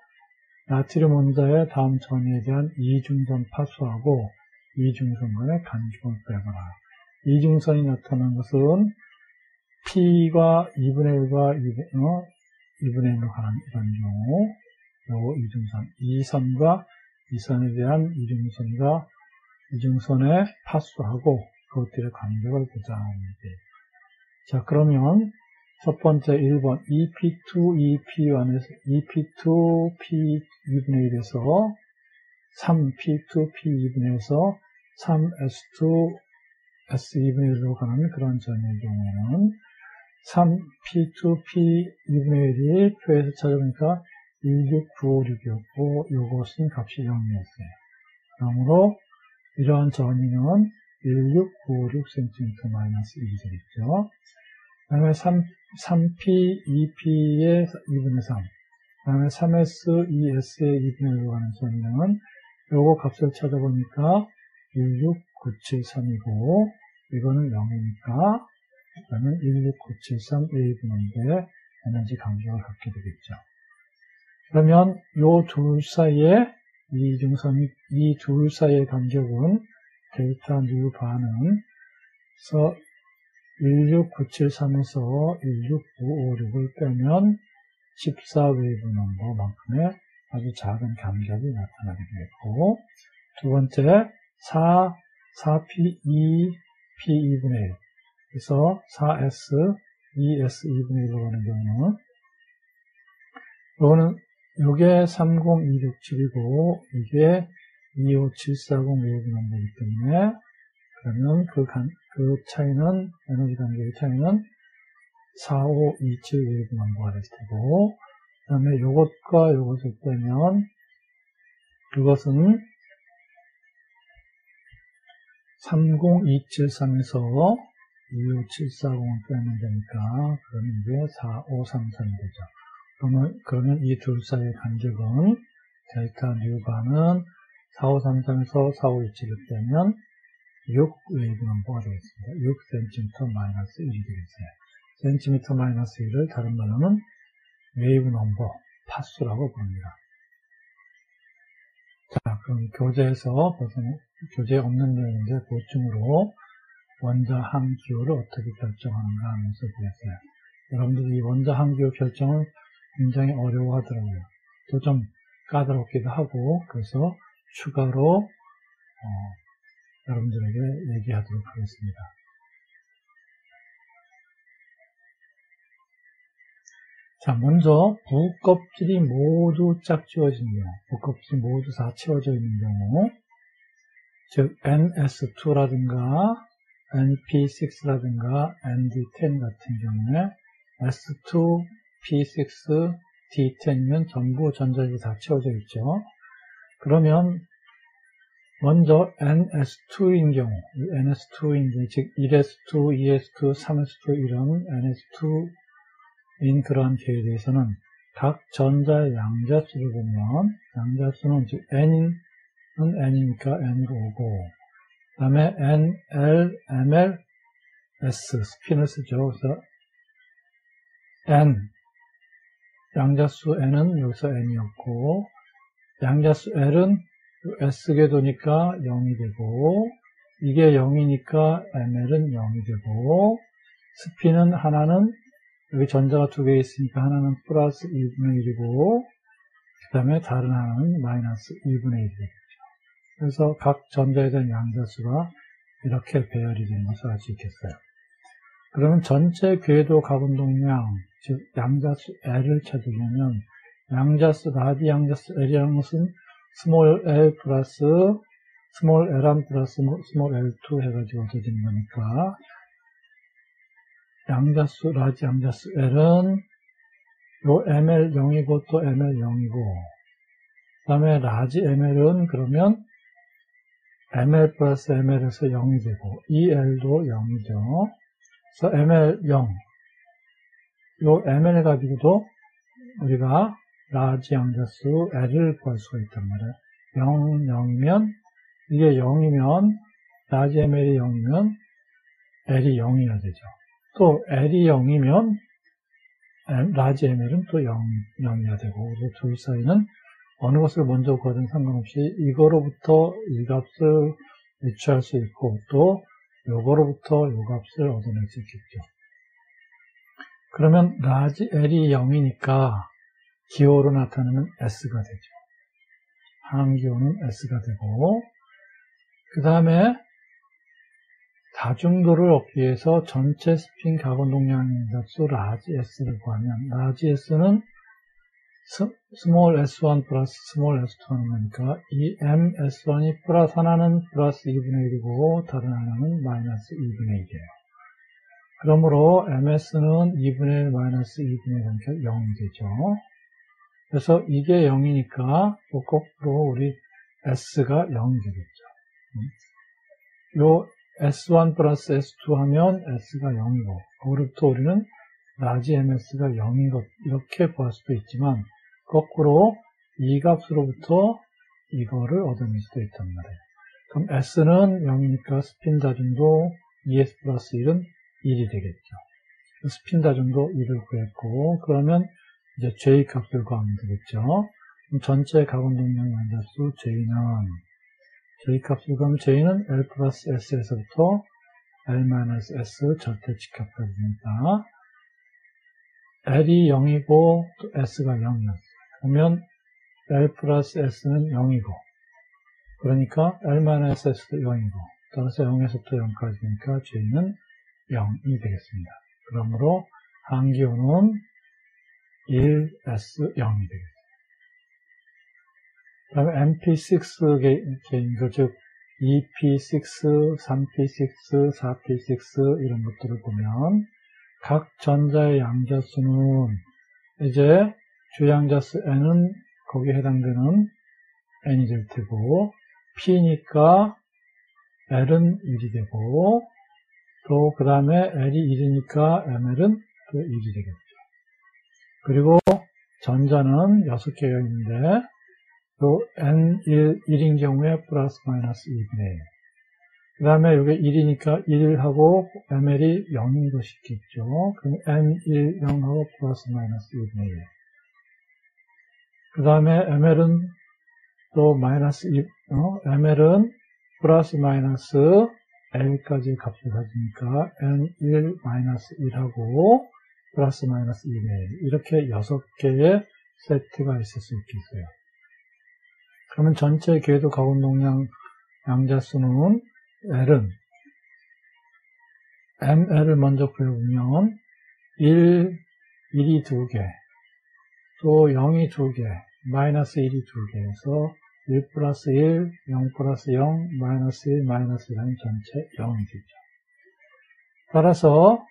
나트륨 원자의 다음 전이에 대한 이중선 파수하고 이중선 간의 간격을 빼거라. 이중선이 나타난 것은 P가 2분의 1과 2분의 1로 가는 이런 경우, 요 이중선, 이 선과 이 선에 대한 이중선의 파수하고 그것들의 간격을 보자는 게. 자, 그러면 첫 번째 1번 EP2, EP1에서 EP2, P 2분의 1에서 3P2, P 2분의 1에서 3S2, S 2분의 1로 가는 그런 전의 경우에는 3P2, P 2분의 1이 표에서 찾아보니까 16956이었고 요것은 값이 0이었어요. 그러므로 이러한 전이는 16956cm-1이 되겠죠. 그 다음에 3P, 2P의 2분의 3, 그 다음에 3S, 2S의 2분의 1로 가는 전이는 요거 값을 찾아보니까 16973이고 이거는 0이니까 그러면 16973A분의 에너지 간격을 갖게 되겠죠. 그러면 요 둘 사이에 이 둘 사이의 간격은 델타 뉴 반은 그래서 16973에서 16956을 빼면 14웨이브 넘버만큼의 아주 작은 간격이 나타나게 되겠고, 두 번째 4P2, P2분의 1 그래서 4S, 2S 2분의 1로 가는 경우는 요게 30267이고, 이게 25740 웨이브 넘버이기 때문에, 그러면 그 차이는, 에너지 간격의 차이는 4527 웨이브 넘버가 될 테고, 그 다음에 요것과 요것을 빼면, 이것은 30273에서 25740을 빼면 되니까, 그러면 이게 4533이 되죠. 그러면 이 둘 사이의 간격은, 델타 뉴바는 4533에서 4527을 빼면 6 웨이브 넘버가 되겠습니다. 6cm 마이너스 1이 되겠어요. cm 마이너스 1을 다른 말로는 웨이브 넘버, 파수라고 부릅니다. 자, 그럼 교재에 없는 내용인데 보충으로 원자 항기호를 어떻게 결정하는가 하면서 보겠어요. 여러분들이 이 원자 항기호 결정을 굉장히 어려워하더라고요. 또 좀 까다롭기도 하고, 그래서 추가로 여러분들에게 얘기하도록 하겠습니다. 자, 먼저 부껍질이 모두 짝 지워진 경우, 부껍질이 모두 다 채워져 있는 경우, 즉 NS2라든가 NP6라든가 ND10 같은 경우에 S2, P6, D10이면 전부 전자들이 다 채워져 있죠. 그러면 먼저 NS2인 경우, NS2인 경우, 즉 1S2, 2S2, 3S2 이런 NS2인 그러한 계에 대해서는 각 전자의 양자수를 보면, 양자수는 즉 N은 N이니까 N으로 오고, 그 다음에 N, L, ML, S, 스핀을 쓰죠. 그래서 N, 양자수 N은 여기서 N이었고, 양자수 L은 S 궤도니까 0이 되고, 이게 0이니까 ML은 0이 되고, 스핀은 하나는, 여기 전자가 두 개 있으니까 하나는 플러스 2분의 1이고, 그 다음에 다른 하나는 마이너스 2분의 1이 되겠죠. 그래서 각 전자에 대한 양자수가 이렇게 배열이 되는 것을 알 수 있겠어요. 그러면 전체 궤도 가운동량, 즉 양자수 L을 찾으려면 양자수, 라디 양자수 L이라는 것은 스몰 l 플러스 스몰 l1 플러스 스몰 l2 해가지고 얻어지는 거니까, 양자수, 라지 양자수 L은 요 ml 0이고 또 ml 0이고, 그 다음에 라지 ml은 그러면 ml 플러스 ml에서 0이 되고, 이 l도 0이죠. 그래서 ml 0, 요 ml 가지고도 우리가 라지 양자수 L을 구할 수가 있단 말이에요. 0, 0이면, 이게 0이면, 라지 ML이 0이면, L이 0이어야 되죠. 또, L이 0이면, 라지 ML은 또 0이어야 되고, 그래서 둘 사이는 어느 것을 먼저 구하든 상관없이 이거로부터 이 값을 유추할 수 있고, 또, 요거로부터 요 값을 얻어낼 수 있겠죠. 그러면, 라지 L이 0이니까, 기호로 나타내는 S가 되죠. 항기호는 S가 되고, 그 다음에 다중도를 얻기 위해서 전체 스핀 가공 동량인값수 라지 S를 구하면, 라지 S는 스몰 S1 플러스 스몰 S2 하는 거니까, 이 MS1이 플러스 하나는 플러스 2분의 1이고, 다른 하나는 마이너스 2분의 1이에요. 그러므로 MS는 2분의 1 마이너스 2분의 1이니까 0이 되죠. 그래서 이게 0이니까 거꾸로 우리 S가 0이 되겠죠. 요 S1 플러스 S2 하면 S가 0이고, 거기로부터 우리는 라지 MS가 0인 것, 이렇게 구할 수도 있지만, 거꾸로 이 값으로부터 이거를 얻어낼 수도 있단 말이에요. 그럼 S는 0이니까 스핀 다중도 ES 플러스 1은 1이 되겠죠. 스핀 다중도 1을 구했고, 그러면 이제 J 값을 구하면 되겠죠. 그럼 전체 가공 동량 양자수 J 값을 구하면 J는 L 플러스 S에서부터 L 마이너스 S 절대 직합까지니까 L이 0이고 또 S가 0이었어요. 그러면 L 플러스 S는 0이고, 그러니까 L 마이너스 S도 0이고, 따라서 0에서부터 0까지니까 J는 0이 되겠습니다. 그러므로 항기호는 1S0이 되겠습니다. 그 다음에 MP6 개인도, 즉, 2P6, 3P6, 4P6 이런 것들을 보면 각 전자의 양자수는 이제 주양자수 n은 거기에 해당되는 n이 될 테고, P니까 L은 1이 되고, 또 그 다음에 L이 1이니까 ML은 또 1이 되겠죠. 그리고 전자는 6개가 있는데, 또 N1인 경우에 플러스 마이너스 2분의 1. 그 다음에 이게 1이니까 1하고 ML이 0인 것이 있겠죠. 그럼 N1, 0하고 플러스 마이너스 2분의 1. 그 다음에 ML은 또 마이너스 2, ML은 플러스 마이너스 L까지 값을 가지니까 N1 마이너스 1하고 플러스 마이너스 2분의 1. 이렇게 6개의 세트가 있을 수 있겠어요. 그러면 전체 궤도 가운동량 양자수는 L은 ML을 먼저 구해보면 1, 1이 2개, 또 0이 2개, 마이너스 1이 2개에서 1 플러스 1, 0 플러스 0, 마이너스 1, 마이너스 1은 전체 0이 되죠. 따라서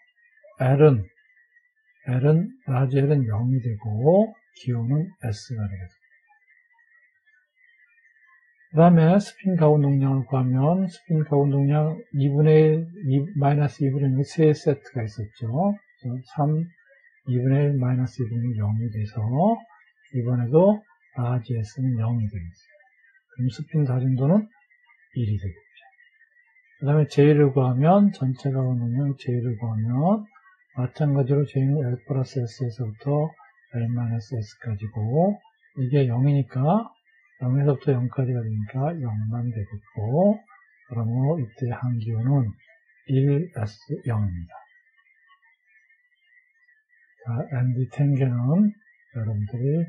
L은 라지 L은 0이 되고 기호는 S가 되겠습니다. 그 다음에 스핀 가운 동량을 구하면 스핀 가운 동량 2분의 1, 마이너스 2분의 1, 세 세트가 있었죠. 3, 2분의 1, 마이너스 2분의 1, 0이 돼서 이번에도 라지 S는 0이 되겠어요. 그럼 스핀 다중도는 1이 되겠죠. 그 다음에 J를 구하면 전체 가운 동량 J를 구하면 마찬가지로 J는 L 플러스 S에서부터 L 마이너스 S까지고 이게 0이니까 0에서부터 0까지가 되니까 0만 되겠고, 그러므로 이때 한기호는 1S0입니다. 자, ND10개는 여러분들이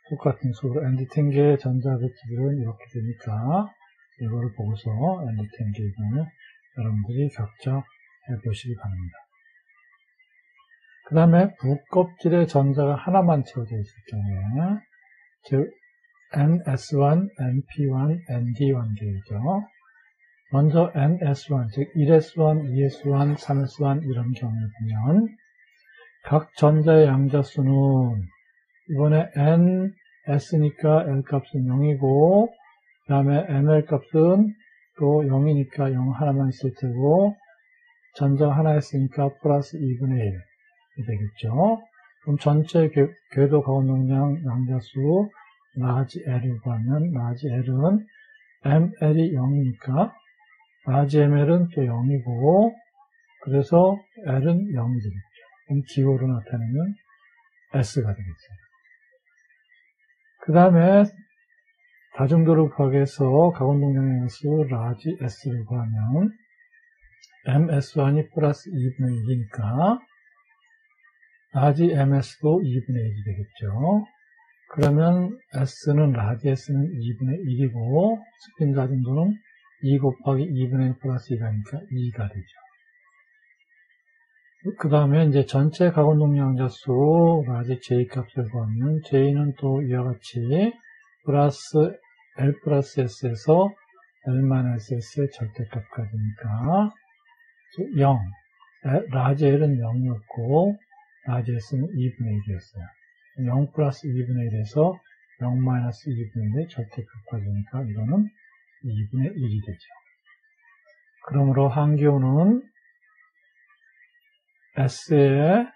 똑같은 수로 ND10개의 전자배치들은 이렇게 되니까 이거를 보고서 ND10개 이거는 여러분들이 각자 해보시기 바랍니다. 그 다음에 부껍질에 전자가 하나만 채워져 있을 경우에, 즉 NS1, NP1, ND1 계이죠. 먼저 NS1, 즉 1S1, 2S1, 3S1 이런 경우에 보면 각 전자의 양자수는 이번에 NS니까 L값은 0이고 그 다음에 ML값은 또 0이니까 0 하나만 있을 테고 전자가 하나 있으니까 플러스 2분의 1이 되겠죠. 그럼 전체 궤도 가운동량 양자수 라지 L을 구하면 라지 L은 ML이 0이니까 라지 ML은 또 0이고 그래서 L은 0이 되겠죠. 그럼 기호로 나타내면 S가 되겠어요. 그 다음에 다중도를 구하기 위해서 가운동량의 양수 라지 S를 구하면 MS1이 플러스 2분의 1이니까 라지 MS도 2분의 1이 되겠죠. 그러면 S는 라지 S는 2분의 1이고 스핀 다중도는 2 곱하기 2분의 1 플러스 2가니까 2가 되죠. 그 다음에 이제 전체 가운동량자수 라지 J 값을 구하면 J는 또 이와 같이 플러스 L 플러스 S에서 L 마이너스 S의 절대값까지니까 0, 라지 L은 0이었고 라지 S는 2분의 1이었어요. 0 플러스 2분의 1에서 0 마이너스 2분의 1의 절대값까지니까 이거는 2분의 1이 되죠. 그러므로 한기호는 S의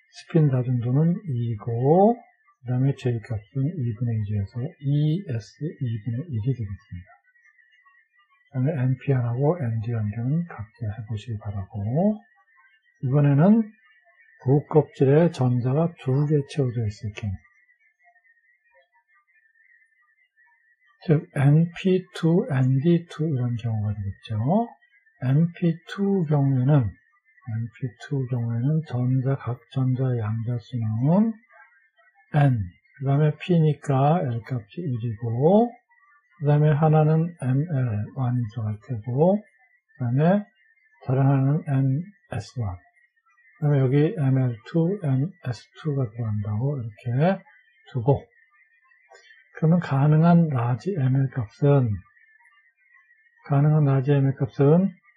스핀 다중도는 2이고 그 다음에 J값은 2분의 1이어서 2S 2분의 1이 되겠습니다. 그 다음에 NP1하고 ND1은 각자 해보시기 바라고 이번에는 부껍질에 전자가 2개 채워져 있을 경우 즉 NP2, ND2 이런 경우가 되겠죠. NP2 경우에는 각 전자의 양자수는 N, 그 다음에 P니까 L값이 1이고, 그 다음에 하나는 ML1이 들어갈 테고, 그 다음에 다른 하나는 NS1. 그 다음에 여기 ML2, MS2가 들어간다고 이렇게 두고, 그러면 가능한 라지 ML 값은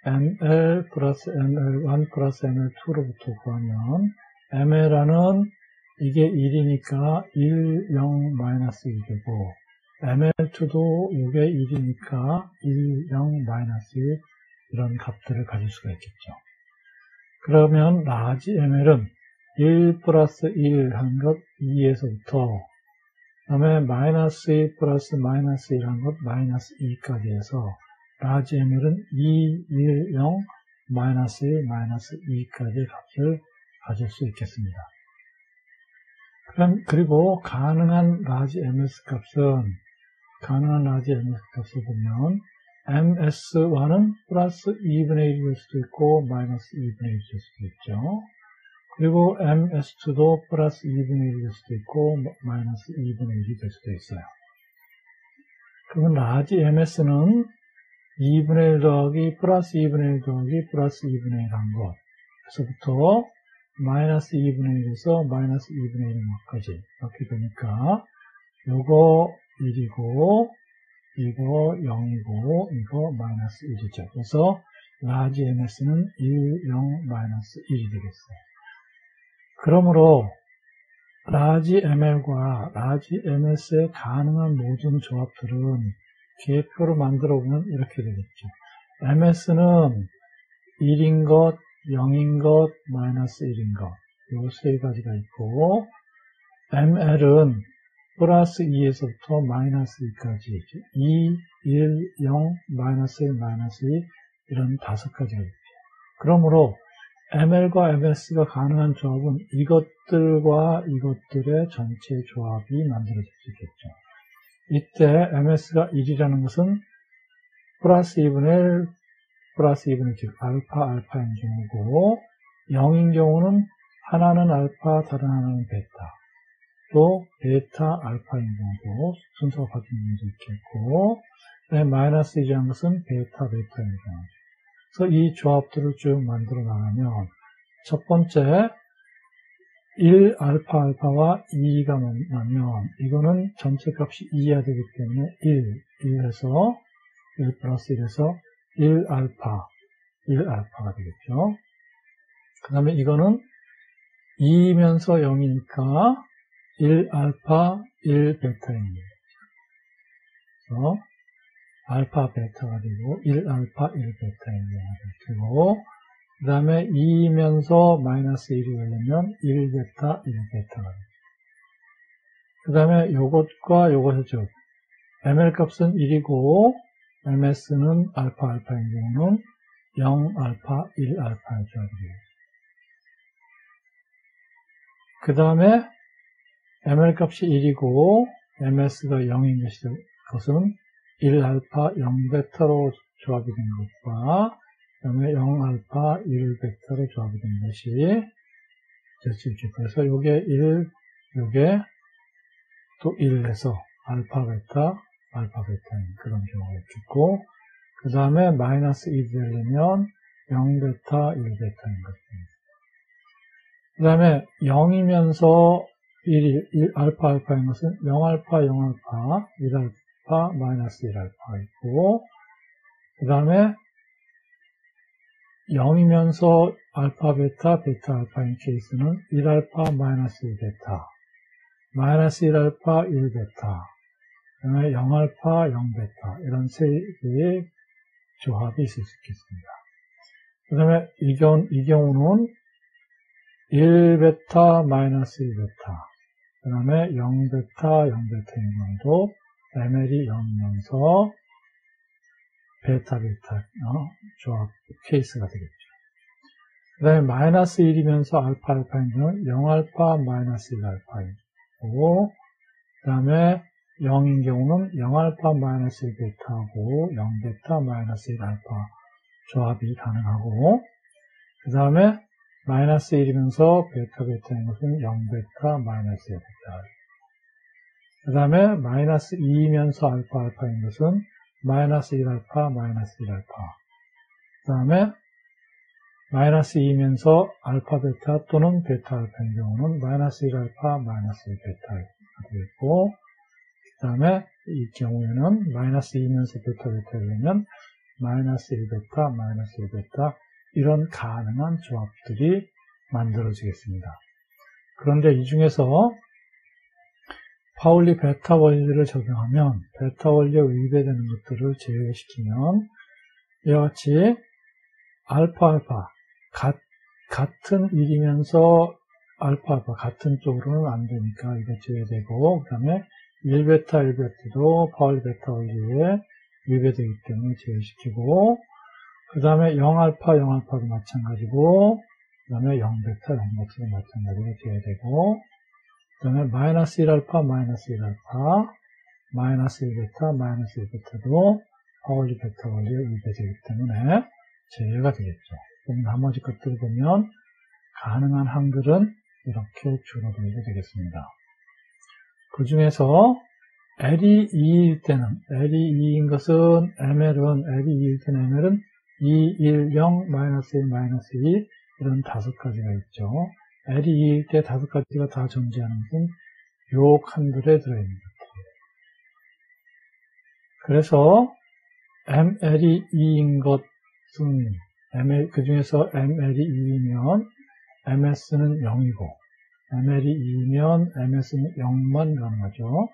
ML 플러스 ML1 플러스 ML2로부터 구하면, ML은 이게 1이니까 1, 0, 마이너스 1이고, ML2도 이게 1이니까 1, 0, 마이너스 1, 이런 값들을 가질 수가 있겠죠. 그러면 라지 ML은 1 플러스 1 한 것 2에서부터, 그 다음에 마이너스 1 플러스 마이너스 1 한 것 마이너스 2까지 해서 라지 ML은 2, 1, 0, 마이너스 1, 마이너스 2까지 값을 가질 수 있겠습니다. 그리고 가능한 라지 MS 값을 보면 MS1은 플러스 2분의 1일 수도 있고 마이너스 2분의 1일 수도 있죠. 그리고 MS2도 플러스 2분의 1일 수도 있고 마이너스 2분의 1이 될 수도 있어요. 그러면 라지 MS는 2분의 1 더하기 플러스 2분의 1 더하기 플러스 2분의 1 한 것, 그래서부터 마이너스 2분의 1에서 마이너스 2분의 1인 것까지 이렇게 되니까 요거 1이고 이거 0이고 이거 마이너스 1이죠. 그래서 라지 MS는 1, 0, 마이너스 1이 되겠어요. 그러므로 라지 ML과 라지 MS의 가능한 모든 조합들은 계표로 만들어 보면 이렇게 되겠죠. MS는 1인 것, 0인 것, 마이너스 1인 것, 요 세 가지가 있고, ML은 플러스 2에서부터 마이너스 2까지 2, 1, 0, 마이너스 1, 마이너스 2 이런 5가지가 있죠. 그러므로 ML과 MS가 가능한 조합은 이것들과 이것들의 전체 조합이 만들어질 수 있겠죠. 이때 MS가 1이라는 것은 플러스 2분의 1, 플러스 2분의 1, 알파인 경우고, 0인 경우는 하나는 알파, 다른 하나는 베타, 또 베타, 알파인 경우도 순서가 바뀌는 경우도 있겠고, 마이너스 1이라는 것은 베타, 베타인 경우죠. 그래서 이 조합들을 쭉 만들어 나가면, 첫 번째, 1 알파 알파와 2가 만나면, 이거는 전체 값이 2여야 되기 때문에 1에서 1 플러스 1에서 1 알파가 되겠죠. 그 다음에 이거는 2이면서 0이니까 1 알파, 1 베타입니다. 그래서 알파 베타가 되고 1 알파, 1 베타인 경우가 되고, 그 다음에 2이면서 마이너스 1이 되려면 1 베타, 1 베타가 됩니다. 그 다음에 요것과 요것의 즉 ML 값은 1이고 MS는 알파 알파인 경우는 0 알파, 1 알파의 조합이 되겠습니다. 그 다음에 ML 값이 1이고 MS가 0인 것은 1 알파, 0 베타로 조합이 된 것과 그 다음에 0 알파, 1 베타로 조합이 된 것이 됐죠. 그래서 요게 1, 요게 또 1에서 알파 베타인 그런 경우가 있겠고, 그 다음에 마이너스 1이 되려면 0 베타, 1 베타인 것입니다. 그 다음에 0이면서 1 알파 알파인 것은 0 알파, 0 알파, 1 알파, 마이너스 1 알파가 있고, 그 다음에 0이면서 알파 베타, 베타 알파인 케이스는 1 알파, 마이너스 1 베타, 마이너스 1 알파, 1 베타, 그 다음에 0 알파, 0 베타 이런 세 개의 조합이 있을 수 있겠습니다. 그 다음에 이 경우는 1 베타, 마이너스 1 베타, 그 다음에 0 베타, 0 베타인 경우도 ML이 0이면서 베타, 베타 조합 케이스가 되겠죠. 그 다음에 마이너스 1이면서 알파, 알파인 경우는 0 알파, 마이너스 1 알파이고, 그 다음에 0인 경우는 0 알파, 마이너스 1 베타하고 0 베타, 마이너스 1 알파 조합이 가능하고, 그 다음에 마이너스 1이면서 베타, 베타인 것은 0 베타, 마이너스 1 베타. 그 다음에 마이너스 2이면서 알파, 알파인 것은 마이너스 1 알파, 마이너스 1 알파. 그 다음에 마이너스 2이면서 알파, 베타 또는 베타, 알파인 경우는 마이너스 1알파, 마이너스 1베타가 되겠고, 그 다음에 이 경우에는 마이너스 2이면서 베타, 베타가 되면 마이너스 1베타, 마이너스 1베타 이런 가능한 조합들이 만들어지겠습니다. 그런데 이 중에서 파울리 베타 원리를 적용하면 베타 원리에 위배되는 것들을 제외시키면 이와 같이 알파, 알파 같은 1이면서 알파, 알파 같은 쪽으로는 안 되니까 이거 제외되고, 그 다음에 1베타, 1베타도 파울리 베타 원리에 위배되기 때문에 제외시키고, 그 다음에 0알파, 0알파도 마찬가지고, 그 다음에 0베타, 0베타도 마찬가지로 제외되고, 그 다음에 마이너스 1알파, 마이너스 1알파, 마이너스 1베타, 마이너스 1베타도 파울리 베타 원리에 위배되기 때문에 제외가 되겠죠. 그럼 나머지 것들을 보면 가능한 항들은 이렇게 줄어들게 되겠습니다. 그 중에서 L이 2일 때는, L이 2인 것은 ML은, L이 2일 때는 ML은 2, 1, 0, 마이너스 1, 마이너스 2 이런 5가지가 있죠. L이 2일 때 5가지가 다 존재하는 것은 요 칸들에 들어있는 것들이에요. 그래서 ML이 2인 것은 그 중에서 ML이 2이면 MS는 0이고, ML이 2이면 MS는 0만 가능하죠.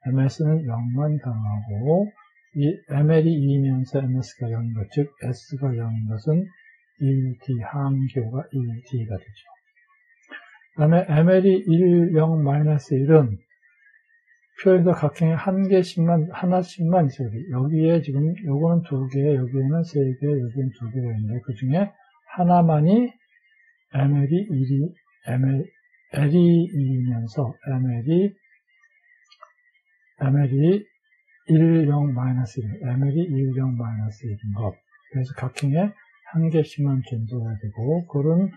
MS는 0만 가능하고, 이 ML이 2이면서 MS가 0인 것, 즉 S가 0인 것은 1D, 항교가 1D가 되죠. 그 다음에 ML이 1, 0, 마이너스 1은 표에서 각형에 하나씩만 있어야 돼요. 여기에 지금, 요거는 2개, 여기에는 3개, 여기에는 2개가 있는데, 그 중에 하나만이 ML이 2이면서 ML이 1, 0, 마이너스 1, ML이 1, 0, 마이너스 1인 것. 그래서 각형에 한 개씩만 존재해야 되고, 그런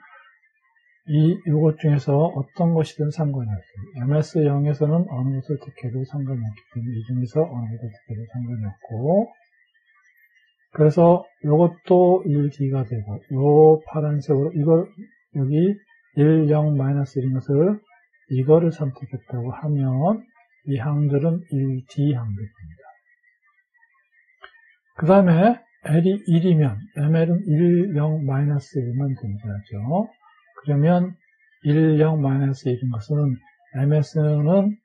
요것 중에서 어떤 것이든 상관이 없어요. MS0에서는 어느 것을 택해도 상관이 없기 때문에 이 중에서 어느 것을 택해도 상관이 없고, 그래서 요것도 1D가 되고, 요 파란색으로 여기 1, 0, 마이너스 1인 것을 이거를 선택했다고 하면 이 항들은 1D 항들입니다. 그 다음에 L이 1이면 ML은 1, 0, 마이너스 1만 존재하죠. 그러면 1, 0, 마이너스 1인 것은 MS는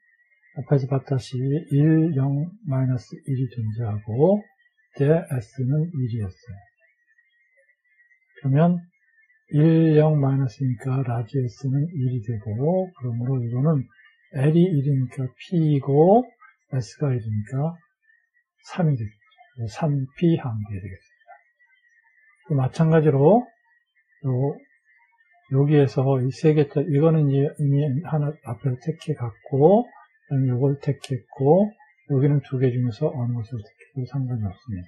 앞에서 봤다시피 1, 0, 마이너스 1이 존재하고 대 S는 1이었어요. 그러면 1, 0, 마이너스니까 라지 S는 1이 되고, 그러므로 이거는 L이 1이니까 P이고 S가 1이니까 3이 되겠죠. 3P 항이 되겠습니다. 또 마찬가지로 여기에서 이 3개, 이거는 이미 하나 앞에서 택해갔고, 그다음에 이걸 택했고, 여기는 2개 중에서 어느 것을 택해도 상관이 없습니다.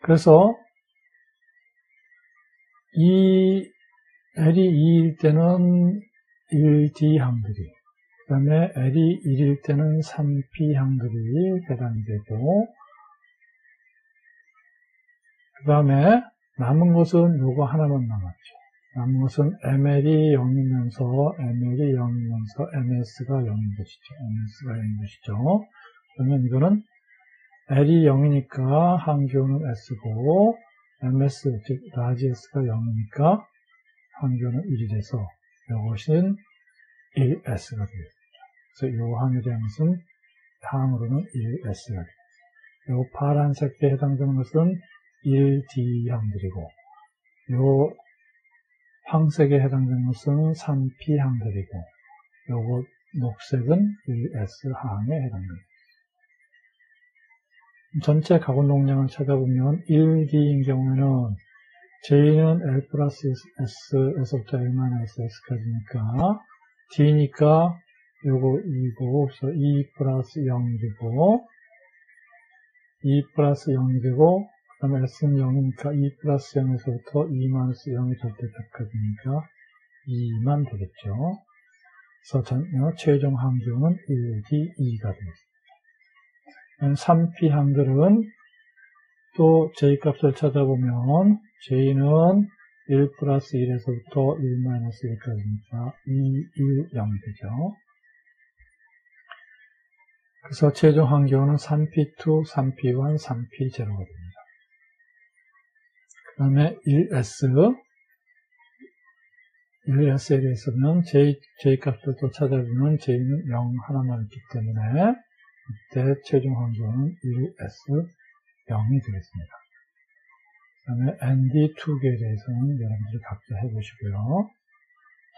그래서 이 L이 2일 때는 1D 항들이, 그 다음에 L이 1일 때는 3P 항들이 해당이 되고, 그 다음에 남은 것은 요거 하나만 남았죠. 남은 것은 ML이 0이면서 MS가 0인 것이죠. 그러면 이거는 L이 0이니까 항교는 S고, MS, 즉 라지 S가 0이니까 항교는 1이 돼서 이것은 1S가 되겠습니다. 그래서 이 항에 대한 것은 항으로는 1S가 되겠습니다. 이 파란색에 해당되는 것은 1D 항들이고, 요 황색에 해당되는 것은 3P 항들이고, 요거 녹색은 1S 항에 해당됩니다. 전체 가공 용량을 찾아보면 1D인 경우에는 J는 L 플러스 S에서부터 L-S S까지니까 D니까 요거 2고, 그래서 2 플러스 0이 되고, 2 플러스 0이 되고, 그 다음에 S는 0이니까 2 플러스 0에서부터 2 마이너스 0이 절대값이니까 2만 되겠죠. 그래서 최종 항교는 1D, 2가 되겠습니다. 3P 항들은 또 J값을 찾아보면 J는 1 플러스 1에서부터 1 마이너스 1까지니까 2, 1, 0 되죠. 그래서 최종 환경은 3P2, 3P1, 3P0가 됩니다. 그 다음에 1S에 대해서는 J 값을 또 찾아보면 J는 0 하나만 있기 때문에 이때 최종 환경은 1S 0이 되겠습니다. 그 다음에 ND2개에 대해서는 여러분들이 각자 해보시고요.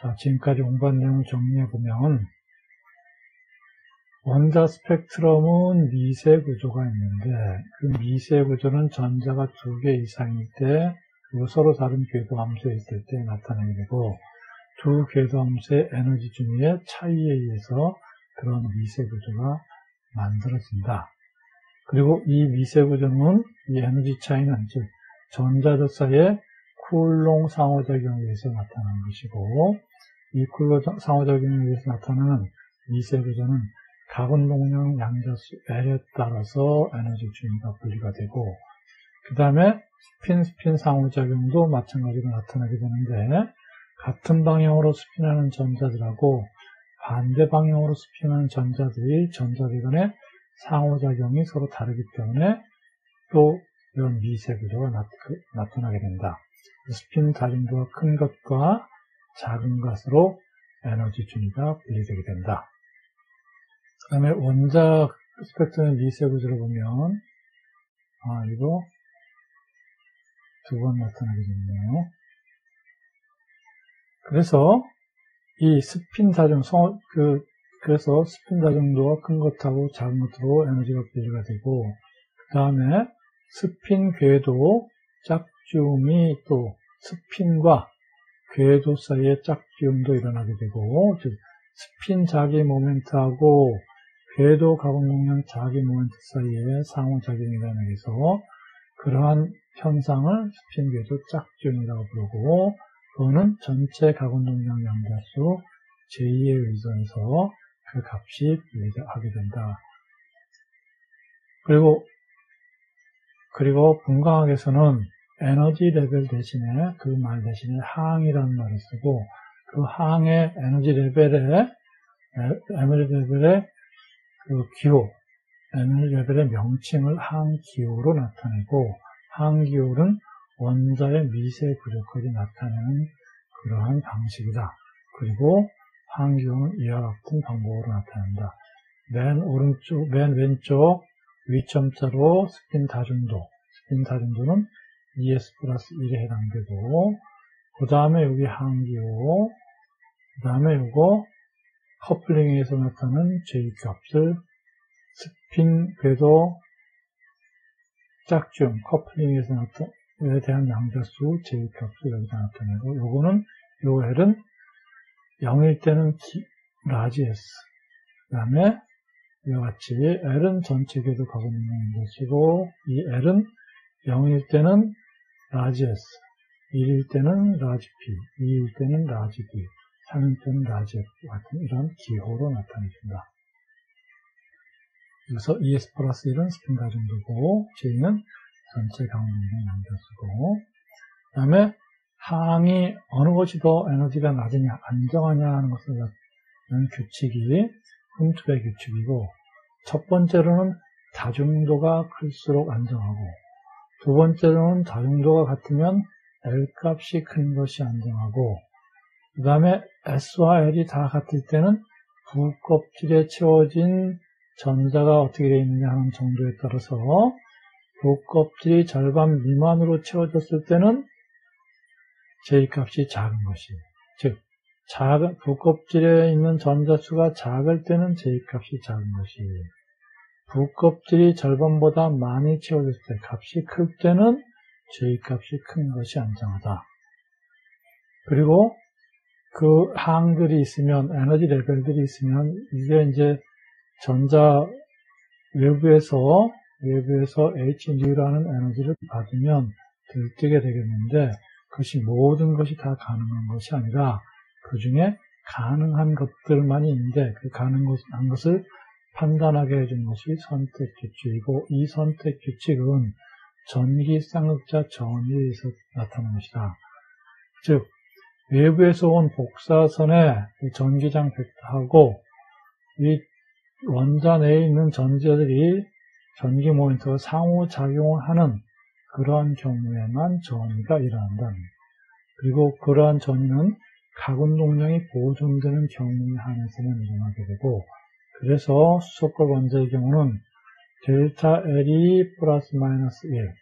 자, 지금까지 공부한 내용을 정리해보면 원자 스펙트럼은 미세 구조가 있는데 그 미세 구조는 전자가 2개 이상일 때 그리고 서로 다른 궤도 함수에 있을 때 나타나게 되고 두 궤도 함수의 에너지 중의 차이에 의해서 그런 미세 구조가 만들어진다. 그리고 이 미세 구조는 이 에너지 차이는 즉 전자들 사이의 쿨롱 상호작용에 의해서 나타나는 것이고 이 쿨롱 상호작용에 의해서 나타나는 미세 구조는 가군 동량 양자수 L에 따라서 에너지 주기가 분리가 되고 그 다음에 스핀 상호작용도 마찬가지로 나타나게 되는데 같은 방향으로 스핀하는 전자들하고 반대 방향으로 스핀하는 전자들 간의 상호작용이 서로 다르기 때문에 또 이런 미세 구조가 나타나게 된다. 스핀 다중도가 큰 것과 작은 것으로 에너지 주기가 분리되게 된다. 그 다음에 원자 스펙트럼의 미세 구조를 보면 이거 두 번 나타나게 됐네요. 그래서 이 스핀 다중 그래서 스핀 다중도가 큰 것하고 작은 것으로 에너지가 분리가 되고 그 다음에 스핀 궤도 짝지움이 또 스핀과 궤도 사이의 짝지움도 일어나게 되고 즉 스핀 자기 모멘트하고 궤도 가공 동량 자기 모멘트 사이의 상호작용이 일어나서 그러한 현상을 스핀 궤도 짝지움이라고 부르고 그거는 전체 가공 동량 양자수 J에 의존해서 그 값이 분리하게 된다. 그리고 분광학에서는 에너지 레벨 대신에 그 말 대신에 항이라는 말을 쓰고 그 항의 에너지 레벨의 그 기호, 에너지 레벨의 명칭을 항기호로 나타내고 항기호는 원자의 미세 구조까지 나타내는 그러한 방식이다. 그리고 항기호는 이와 같은 방법으로 나타난다. 맨 왼쪽 위점자로 스핀 다중도는 ES 플러스 1에 해당되고, 그 다음에 여기 항기호, 그 다음에 요거 커플링에서 나타나는 J 값을 스핀 궤도 짝지움 커플링에서 나타에 대한 양자수 J 값을 여기다 나타내고, 요거는 요 L은 0일 때는 라지 S, 그 다음에 이와 같이 L은 전체 궤도 가공 있는 것이고, 이 L은 0일 때는 라지 S, 1일 때는 라지 P, 2일 때는 라지 D, 3일 때는 라지 F 같은 이런 기호로 나타내준다. 여기서 ES 플러스 1은 스핀 가정도고, J는 전체 가공 있는 양자수고, 그 다음에 항이 어느 것이 더 에너지가 낮으냐, 안정하냐 하는 것을 나타내는 규칙이 훈투의 규칙이고, 첫 번째로는 다중도가 클수록 안정하고, 두 번째로는 다중도가 같으면 L 값이 큰 것이 안정하고, 그 다음에 S와 L이 다 같을 때는 부껍질에 채워진 전자가 어떻게 되어 있느냐 하는 정도에 따라서 부껍질이 절반 미만으로 채워졌을 때는 J 값이 작은 것이, 즉 부껍질에 있는 전자수가 작을 때는 J 값이 작은 것이, 부껍질이 절반보다 많이 채워졌을 때 값이 클 때는 J 값이 큰 것이 안정하다. 그리고 그 항들이 있으면, 에너지 레벨들이 있으면, 이게 이제 전자 외부에서 Hν라는 에너지를 받으면 들뜨게 되겠는데, 그것이 모든 것이 다 가능한 것이 아니라 그 중에 가능한 것들만이 있는데 그 가능한 것을 판단하게 해준 것이 선택 규칙이고, 이 선택 규칙은 전기 쌍극자 전위에서 나타나는 것이다. 즉 외부에서 온 복사선의 전기장 벡터하고 이 원자 내에 있는 전지들이 전기 모멘트가 상호작용을 하는 그러한 경우에만 전위가 일어난다. 그리고 그러한 전위는 각운동량이 보존되는 경우에 한해서는 일어나게 되고, 그래서 수소가 원자의 경우는 델타 L이 플러스 마이너스 1,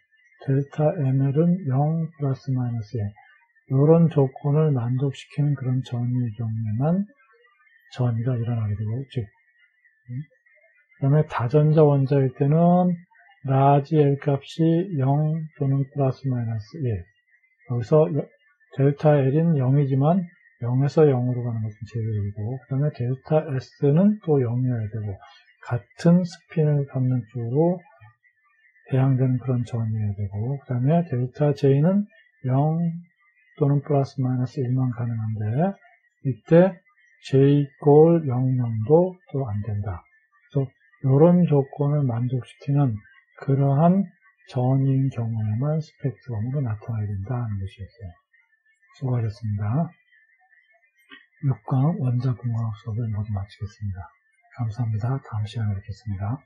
델타 ML은 0 플러스 마이너스 1, 이런 조건을 만족시키는 그런 전위의 경우에만 전위가 일어나게 되고, 즉, 그 다음에 다전자 원자일 때는 라지 L 값이 0 또는 플러스 마이너스 1. 여기서 델타 L은 0이지만 0에서 0으로 가는 것은 제외되고, 그 다음에 델타 S는 또 0이어야 되고, 같은 스핀을 갖는 쪽으로 해당되는 그런 전위여야 되고, 그 다음에 델타 J는 0 또는 플러스 마이너스 1만 가능한데, 이때 J 골 00도 또 안 된다. 그래서 이런 조건을 만족시키는 그러한 전위인 경우에만 스펙트럼으로 나타나게 된다는 것이었어요. 수고하셨습니다. 6강 원자공학을 모두 마치겠습니다. 감사합니다. 다음 시간에 뵙겠습니다.